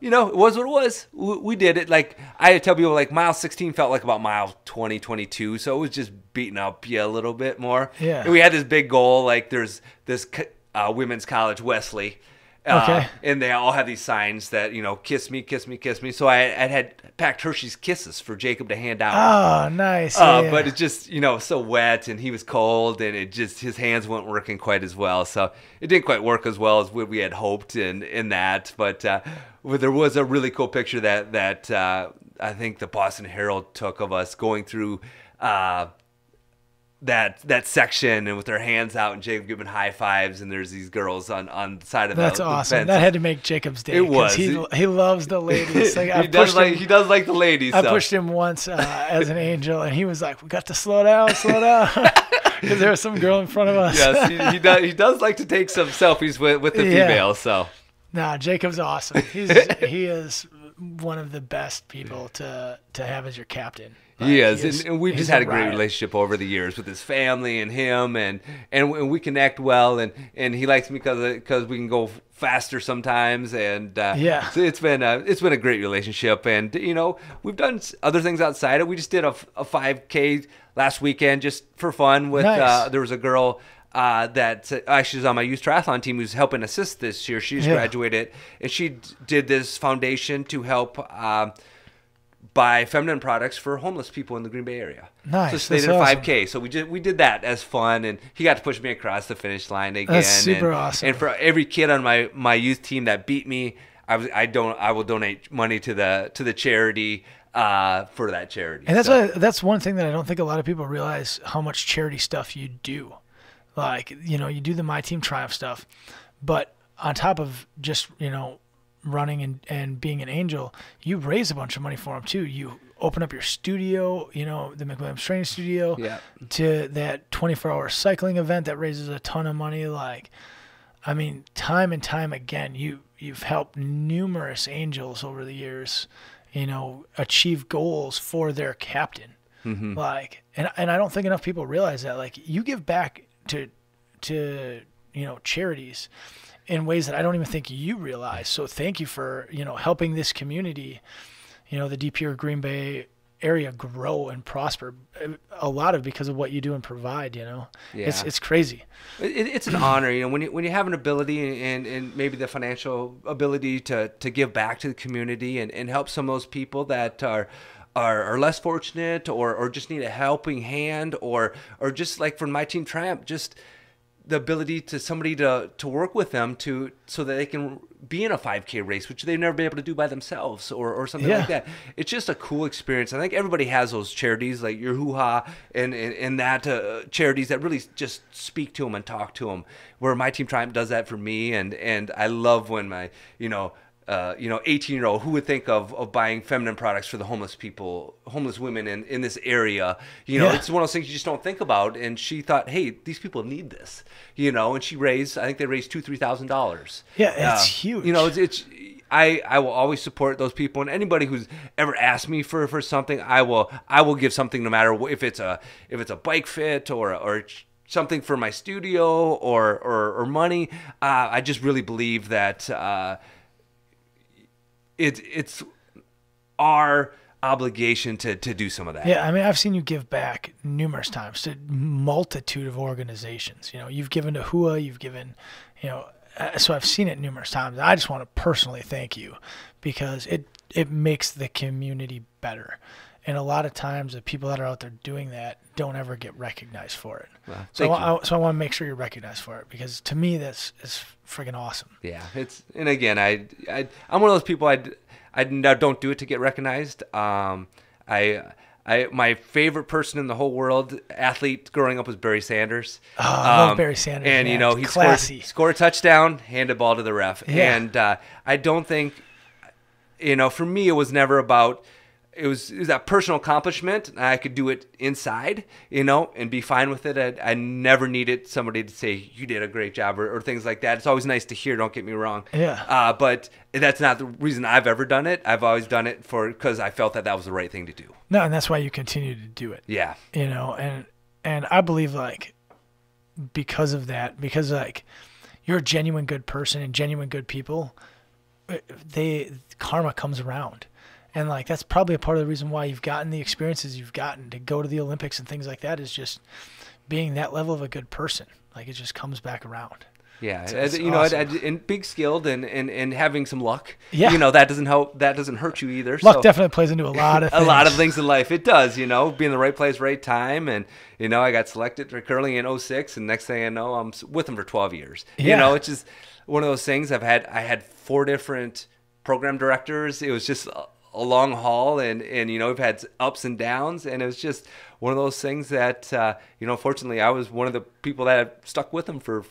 it was what it was. We did it. Like, I tell people, like, mile 16 felt like about mile 20, 22. So it was just beating up you a little bit more. Yeah. And we had this big goal. Like, there's this women's college, Wesley. Okay. And they all have these signs that, kiss me, kiss me, kiss me. So I had packed Hershey's Kisses for Jacob to hand out. Oh, nice. Yeah. But it just, so wet, and he was cold, and his hands weren't working quite as well. So it didn't quite work as well as we had hoped in that. But there was a really cool picture that I think the Boston Herald took of us going through that section and with their hands out and Jacob giving high fives, and there's these girls on the side of That's awesome. Fence. That had to make Jacob's day. It was. He loves the ladies. Like, he does like the ladies. I pushed him once as an angel, and he was like, "We got to slow down," because there was some girl in front of us. Yes, he does like to take some selfies with the females. So. Nah, Jacob's awesome. He is one of the best people to have as your captain. He Like, is, and we've just had a great relationship over the years with his family and him, and we connect well, and he likes me because we can go faster sometimes, and so it's been a great relationship, and we've done other things outside it. We just did a 5K last weekend just for fun with there was a girl that actually is on my youth triathlon team who's helping assist this year. She's graduated, and she did this foundation to help buy feminine products for homeless people in the Green Bay area. Nice. So they did a 5K. So we did that as fun, and he got to push me across the finish line again. That's super awesome. And for every kid on my youth team that beat me, I will donate money to the charity for that charity. And that's one thing that I don't think a lot of people realize, how much charity stuff you do. Like, you do the MyTeamTriumph stuff, but on top of just, running and being an angel, you raise a bunch of money for them too. You open up your studio, the McWilliams training studio, to that 24-hour cycling event that raises a ton of money. Like, I mean, time and time again, you've helped numerous angels over the years, achieve goals for their captain. Mm-hmm. Like, and I don't think enough people realize that. Like, you give back to charities in ways that I don't even think you realize. So thank you for, helping this community, the Deep Pure Green Bay area grow and prosper. A lot of because of what you do and provide, It's crazy. It's an honor, when you have an ability and maybe the financial ability to give back to the community and help some of those people that are less fortunate or just need a helping hand or just like for MyTeamTriumph, just the ability to somebody to work with them so that they can be in a 5K race, which they've never been able to do by themselves or something like that. It's just a cool experience. I think everybody has those charities like your Hoo-Ha and that charities that really just speak to them and talk to them, where MyTeamTriumph does that for me. And I love when my, 18-year-old, who would think of buying feminine products for the homeless women in this area? It's one of those things you just don't think about. And she thought, hey, these people need this, and she raised, I think they raised $2,000-$3,000. Yeah, it's huge. I will always support those people, and anybody who's ever asked me for something, I will give something, no matter if it's a bike fit or something for my studio or money. I just really believe that it's our obligation to do some of that. Yeah, I mean, I've seen you give back numerous times to multitude of organizations. You've given to HUA, you've given, so I've seen it numerous times. I just want to personally thank you because it makes the community better. And a lot of times the people that are out there doing that don't ever get recognized for it. Well, so I want to make sure you're recognized for it, because to me that's freaking awesome. Yeah, and again, I'm one of those people I don't do it to get recognized. My favorite person in the whole world, athlete growing up, was Barry Sanders. Oh, I love Barry Sanders. And he scored a touchdown, handed the ball to the ref. Yeah. And I don't think, for me, it was never about. It was that personal accomplishment. I could do it inside, and be fine with it. I never needed somebody to say, you did a great job or things like that. It's always nice to hear, don't get me wrong. Yeah. But that's not the reason I've ever done it. I've always done it because I felt that was the right thing to do. No, and that's why you continue to do it. Yeah. And I believe because of that, because you're a genuine good person and genuine good people, karma comes around. And that's probably a part of the reason why you've gotten the experiences you've gotten to go to the Olympics and things like that, is just being that level of a good person. It just comes back around. Yeah, awesome. And being skilled and having some luck. Yeah. That doesn't help. That doesn't hurt you either. Luck definitely plays into a lot of things. A lot of things in life. It does. Be in the right place, right time. And I got selected for curling in 2006, and next thing I know, I'm with them for 12 years. Yeah. It's just one of those things. I had 4 different program directors. It was just a long haul, and we've had ups and downs, and it was just one of those things that fortunately I was one of the people that stuck with them for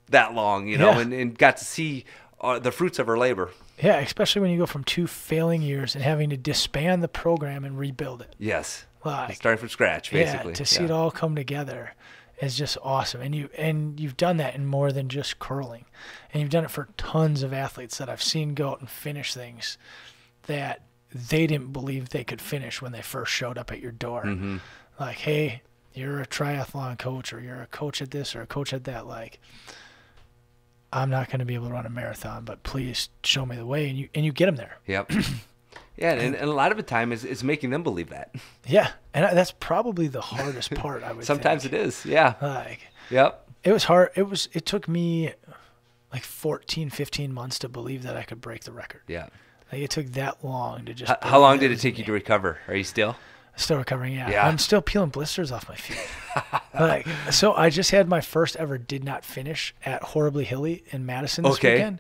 that long, and got to see the fruits of our labor. Yeah, especially when you go from 2 failing years and having to disband the program and rebuild it. Yes, starting from scratch, basically. Yeah, to see it all come together is just awesome. And you've done that in more than just curling, and you've done it for tons of athletes that I've seen go out and finish things that they didn't believe they could finish when they first showed up at your door. Mm-hmm. Like, hey, you're a triathlon coach, or you're a coach at this or a coach at that. Like, I'm not going to be able to run a marathon, but please show me the way. And you get them there. Yep. Yeah, and a lot of the time is making them believe that. Yeah, and that's probably the hardest part, I would Sometimes think. it is, yeah. Like, yep. It was hard. It took me like 14, 15 months to believe that I could break the record. Yeah. Like, it took that long to just. How long did it take you to recover? Are you still? Still recovering, yeah. Yeah. I'm still peeling blisters off my feet. Like, so I just had my first ever did not finish at Horribly Hilly in Madison this weekend.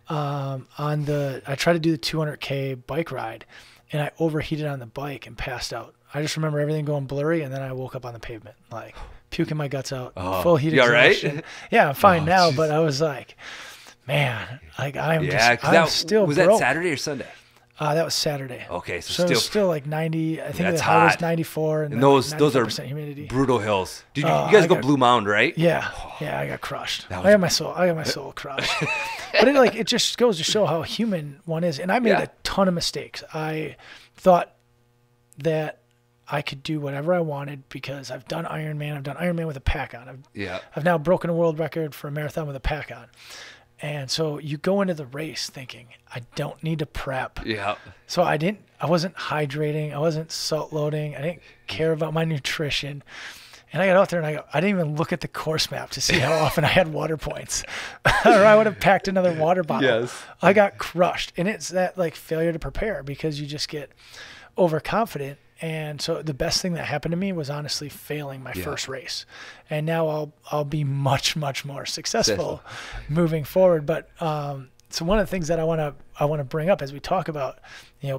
I tried to do the 200K bike ride, and I overheated on the bike and passed out. I just remember everything going blurry, and then I woke up on the pavement, like puking my guts out, full heat exhaustion. Right? Yeah, I'm fine now, but I was like, man, like I'm still was broke. that Saturday or Sunday? That was Saturday. Okay, so it was still like 90. I think the high was 94, and those like are humidity. Brutal hills. Did you guys go Blue Mound, right? Yeah, I got crushed. I got my soul crushed. But it just goes to show how human one is. And I made a ton of mistakes. I thought that I could do whatever I wanted because I've done Ironman. I've done Ironman with a pack on. I've now broken a world record for a marathon with a pack on. And so you go into the race thinking, I don't need to prep. Yeah. So I wasn't hydrating. I wasn't salt loading. I didn't care about my nutrition. And I got out there and I didn't even look at the course map to see how often I had water points. Or I would have packed another water bottle. Yes. I got crushed. And it's that like failure to prepare because you just get overconfident. And so the best thing that happened to me was honestly failing my first race. And now I'll be much, much more successful moving forward. But so one of the things that I want to bring up as we talk about,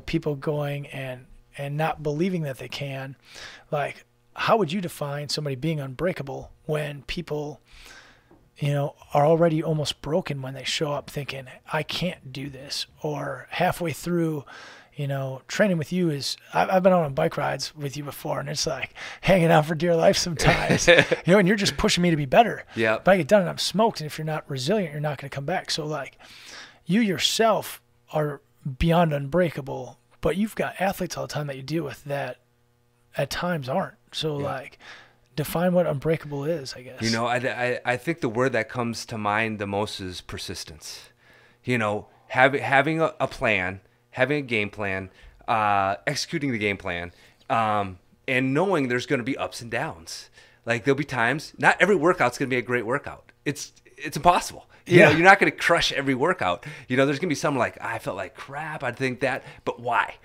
people going and not believing that they can, like, how would you define somebody being unbreakable when people, are already almost broken when they show up thinking, I can't do this, or halfway through, training with you is, I've been on bike rides with you before, and it's like hanging out for dear life sometimes, and you're just pushing me to be better. Yeah. But I get done and I'm smoked. And if you're not resilient, you're not going to come back. So like you yourself are beyond unbreakable, but you've got athletes all the time that you deal with that at times aren't. So like define what unbreakable is, I guess. I think the word that comes to mind the most is persistence. Having a plan, having a game plan, executing the game plan, and knowing there's going to be ups and downs. Like there'll be times, not every workout's going to be a great workout. It's impossible. You're not going to crush every workout. There's going to be some like, I felt like crap. I think that, but why?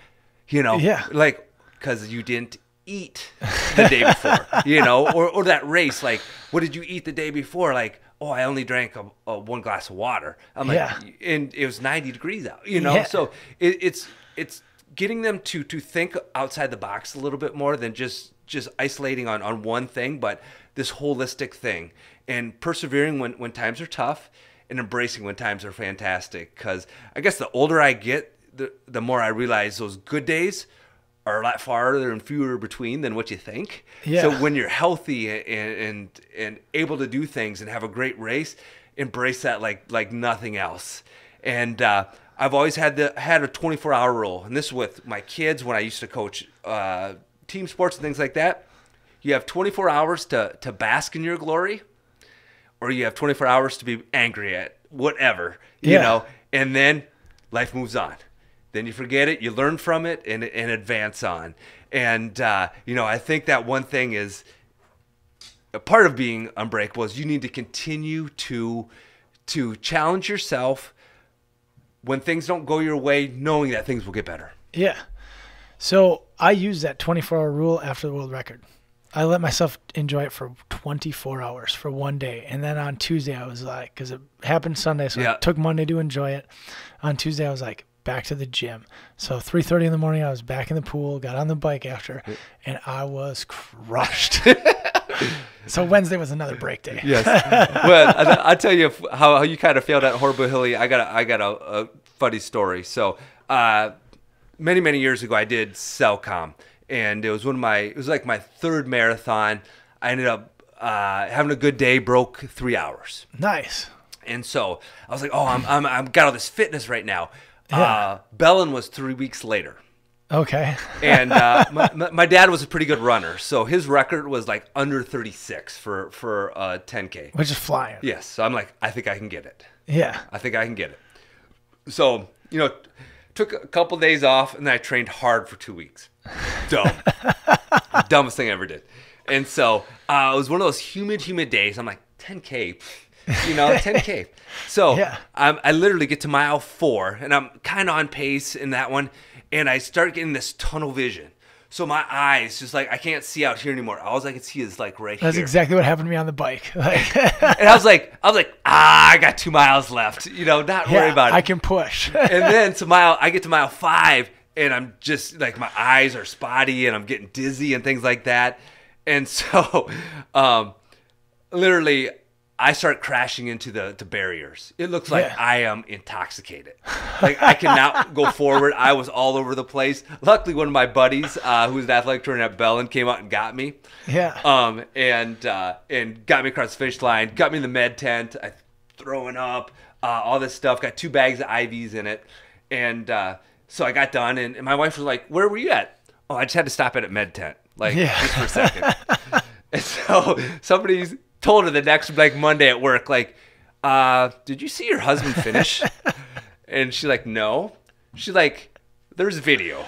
Like, because you didn't eat the day before, or that race. Like, what did you eat the day before? Like, oh, I only drank one glass of water. I'm like, and it was 90 degrees out, So it's getting them to think outside the box a little bit more than just isolating on one thing, but this holistic thing, and persevering when times are tough and embracing when times are fantastic. Because I guess the older I get, the more I realize those good days are a lot farther and fewer between than what you think. Yeah. So when you're healthy and able to do things and have a great race, embrace that like nothing else. And I've always had a 24-hour rule, and this is with my kids when I used to coach team sports and things like that. You have 24 hours to bask in your glory, or you have 24 hours to be angry at whatever, and then life moves on. Then you forget it, you learn from it, and advance on. And, I think that one thing is a part of being unbreakable is you need to continue to challenge yourself when things don't go your way, knowing that things will get better. Yeah. So I use that 24-hour rule after the world record. I let myself enjoy it for 24 hours for one day. And then on Tuesday, I was like, because it happened Sunday, so I took Monday to enjoy it. On Tuesday, I was like, back to the gym. So 3:30 in the morning, I was back in the pool, got on the bike after, and I was crushed. So Wednesday was another break day. Yes. Well, I'll tell you how you kind of failed at Horrible Hilly. I got a funny story. So many years ago, I did Cellcom, and it was like my third marathon. I ended up having a good day, broke 3 hours. Nice. And so I was like, oh, I'm got all this fitness right now. Yeah. Bellin was 3 weeks later. Okay. And my dad was a pretty good runner, so his record was like under 36 for 10K. Which is flying. Yes, so I'm like, I think I can get it. Yeah. I think I can get it. So, took a couple days off, and then I trained hard for 2 weeks. Dumb. Dumbest thing I ever did. And so it was one of those humid days. I'm like, 10K, 10K. So Yeah. I literally get to mile 4, and I'm kind of on pace in that one, and I start getting this tunnel vision. So my eyes just like, I can't see out here anymore. All I can see is like right That's here. exactly what happened to me on the bike. Like, And I was like, I got 2 miles left. Not worry about it. I can push. And then I get to mile 5, and I'm just like, my eyes are spotty, and I'm getting dizzy and things like that. And so, literally, I start crashing into the barriers. It looks like I am intoxicated. Like, I cannot go forward. I was all over the place. Luckily, one of my buddies, who was an athletic trainer at Bellin, came out and got me. Yeah. And got me across the finish line, got me in the med tent. I throwing up, all this stuff. Got 2 bags of IVs in it. And so I got done, and my wife was like, "Where were you at?" "Oh, I just had to stop at a med tent, just for a second." And so somebody's told her the next Monday at work, did you see your husband finish? And she's like, no. She's like, there's video.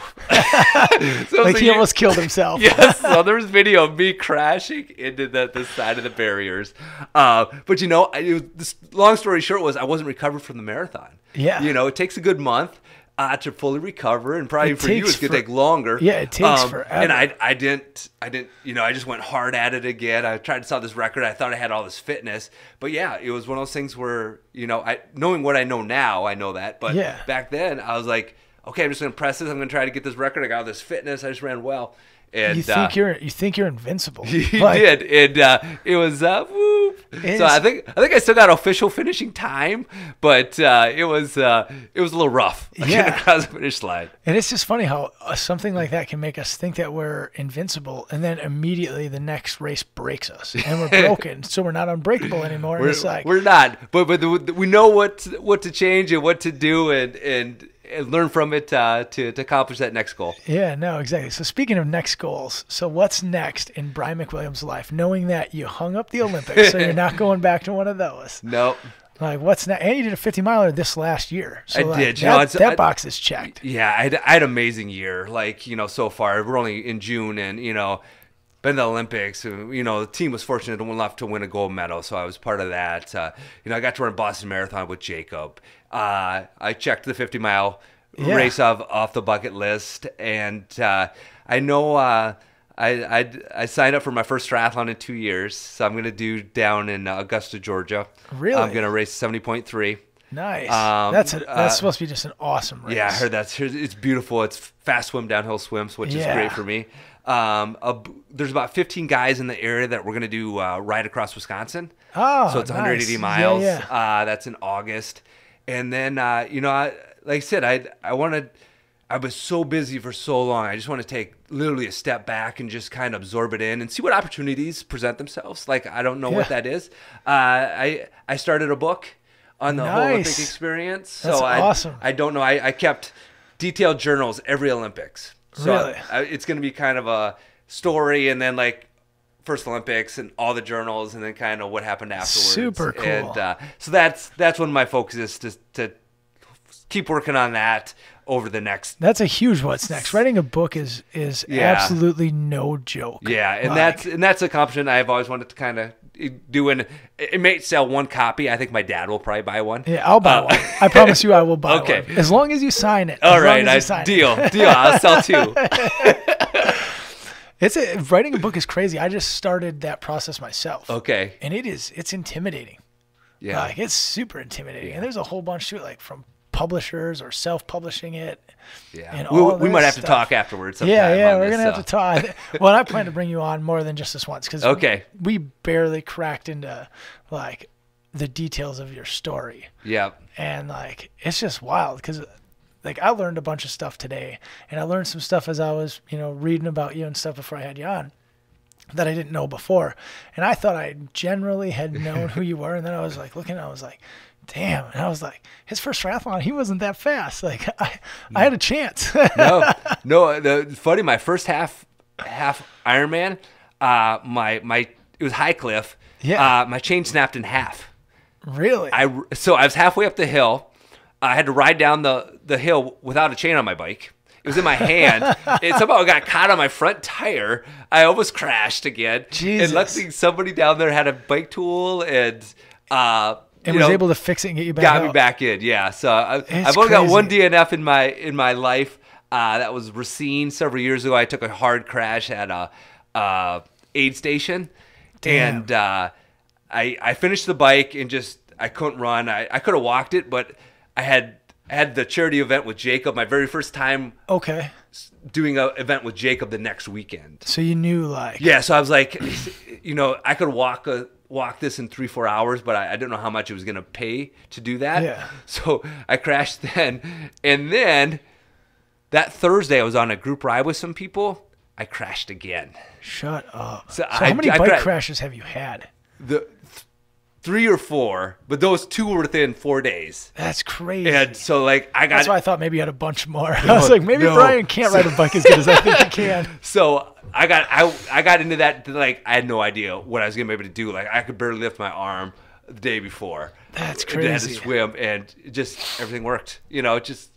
So like he almost killed himself. Yes. So there's video of me crashing into the side of the barriers. But this long story short was I wasn't recovered from the marathon. Yeah. It takes a good month to fully recover, and probably for you it's gonna take longer. Yeah, it takes forever. And I didn't. I just went hard at it again. I tried to sell this record. I thought I had all this fitness, but yeah, it was one of those things where knowing what I know now, I know that. But back then, I was like, okay, I'm just gonna press this. I'm gonna try to get this record. I got all this fitness. I just ran well. And you think you're invincible. You did, and it was whoop. So I think I still got official finishing time, but it was a little rough getting across the finish line. And it's just funny how something like that can make us think that we're invincible, and then immediately the next race breaks us, and we're broken, so we're not unbreakable anymore. We're not, but we know what to change and what to do, and learn from it to accomplish that next goal. Yeah, no, exactly. So speaking of next goals, so what's next in Brian McWilliams' life, knowing that you hung up the Olympics, so you're not going back to one of those? Nope. Like, what's next? And you did a 50-miler this last year. So I did. That box is checked. Yeah, I had an amazing year. So far, we're only in June, and, been to the Olympics. The team was fortunate enough to win a gold medal, so I was part of that. I got to run Boston Marathon with Jacob. I checked the 50-mile race off the bucket list, and I know I signed up for my first triathlon in 2 years, so I'm going to do down in Augusta, Georgia. Really? I'm going to race 70.3. Nice. That's supposed to be just an awesome race. Yeah, I heard it's beautiful. It's fast swim, downhill swims, which is great for me. There's about 15 guys in the area that we're going to do ride across Wisconsin. Oh, so it's nice. 180 miles. Yeah. That's in August. And then, like I said, I was so busy for so long. I just want to take literally a step back and just kind of absorb it in and see what opportunities present themselves. I don't know what that is. I started a book on the whole Olympic experience. That's awesome. I don't know. I kept detailed journals every Olympics. So really? It's going to be kind of a story, and then first Olympics and all the journals, and then kind of what happened afterwards. Super cool. And so that's one of my focuses to keep working on that over the next. That's a huge what's next. Writing a book is absolutely no joke. Yeah, and that's an accomplishment I've always wanted to kind of do. And it may sell one copy. I think my dad will probably buy one. Yeah, I'll buy one. I promise you I will buy one. As long as you sign it. All right, deal. I'll sell 2. Writing a book is crazy. I just started that process myself. Okay. And it's intimidating. Yeah. It's super intimidating. And there's a whole bunch to it, from publishers or self-publishing it. Yeah. And we might have to talk afterwards sometime. Yeah, we're going to have to talk. Well, I plan to bring you on more than just this once, because we barely cracked into the details of your story. Yeah. And it's just wild, because I learned a bunch of stuff today, and I learned some stuff as I was, reading about you and stuff before I had you on. that I didn't know before. And I thought I generally had known who you were. And then I was like looking, I was like, damn. And I was like, his first triathlon, he wasn't that fast. Like I had a chance. No. It's funny. My first half Ironman, it was high cliff. Yeah. My chain snapped in half. Really? So I was halfway up the hill. I had to ride down the hill without a chain on my bike. It was in my hand. It somehow got caught on my front tire. I almost crashed again. Jesus. And luckily somebody down there had a bike tool and was able to fix it and get you back got out. me back in. Yeah. So I've only got one DNF in my life. That was Racine several years ago. I took a hard crash at a aid station. Damn. And I finished the bike and I couldn't run. I could have walked it, but I had the charity event with Jacob, my very first time doing an event with Jacob the next weekend. So you knew like... Yeah, so I was like, I could walk this in 3-4 hours, but I didn't know how much it was going to pay to do that. Yeah. So I crashed then. And then that Thursday I was on a group ride with some people. I crashed again. Shut up. So how many bike crashes have you had? 3 or 4, but those 2 were within 4 days. That's crazy. And so that's why I thought maybe you had a bunch more. I was like, maybe Brian can't ride a bike as good as I think he can. So I got into that, like, I had no idea what I was gonna be able to do. Like, I could barely lift my arm the day before. That's crazy. I had to swim, and just everything worked. It just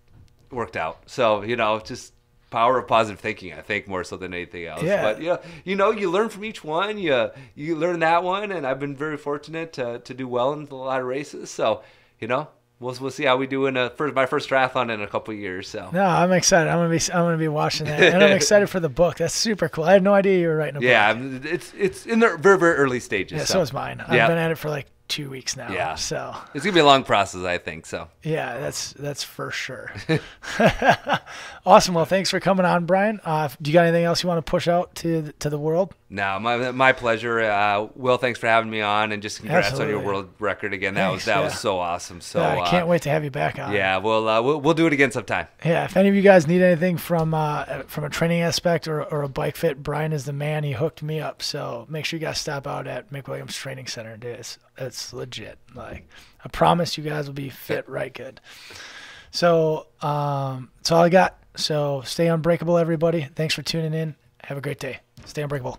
worked out. So just power of positive thinking, I think, more so than anything else. Yeah. But you learn from each one. You learn that one, and I've been very fortunate to do well in a lot of races. So we'll see how we do in my first triathlon in a couple of years. So no, I'm excited. I'm gonna be watching that, and I'm excited for the book. That's super cool. I had no idea you were writing a book. Yeah, it's in the very, very early stages. Yeah, so is mine. I've been at it for like 2 weeks now. Yeah. So it's gonna be a long process, I think. So yeah, that's for sure. Awesome. Well, thanks for coming on, Brian. Do you got anything else you want to push out to the world? No, my pleasure. Will, thanks for having me on, and just congrats on your world record again. That was so awesome. So I can't wait to have you back on. Yeah, we'll do it again sometime. Yeah, if any of you guys need anything from a training aspect or a bike fit, Brian is the man. He hooked me up. So make sure you guys stop out at McWilliams Training Center. It's legit. Like, I promise you guys will be fit right good. So that's all I got. So stay unbreakable, everybody. Thanks for tuning in. Have a great day. Stay unbreakable.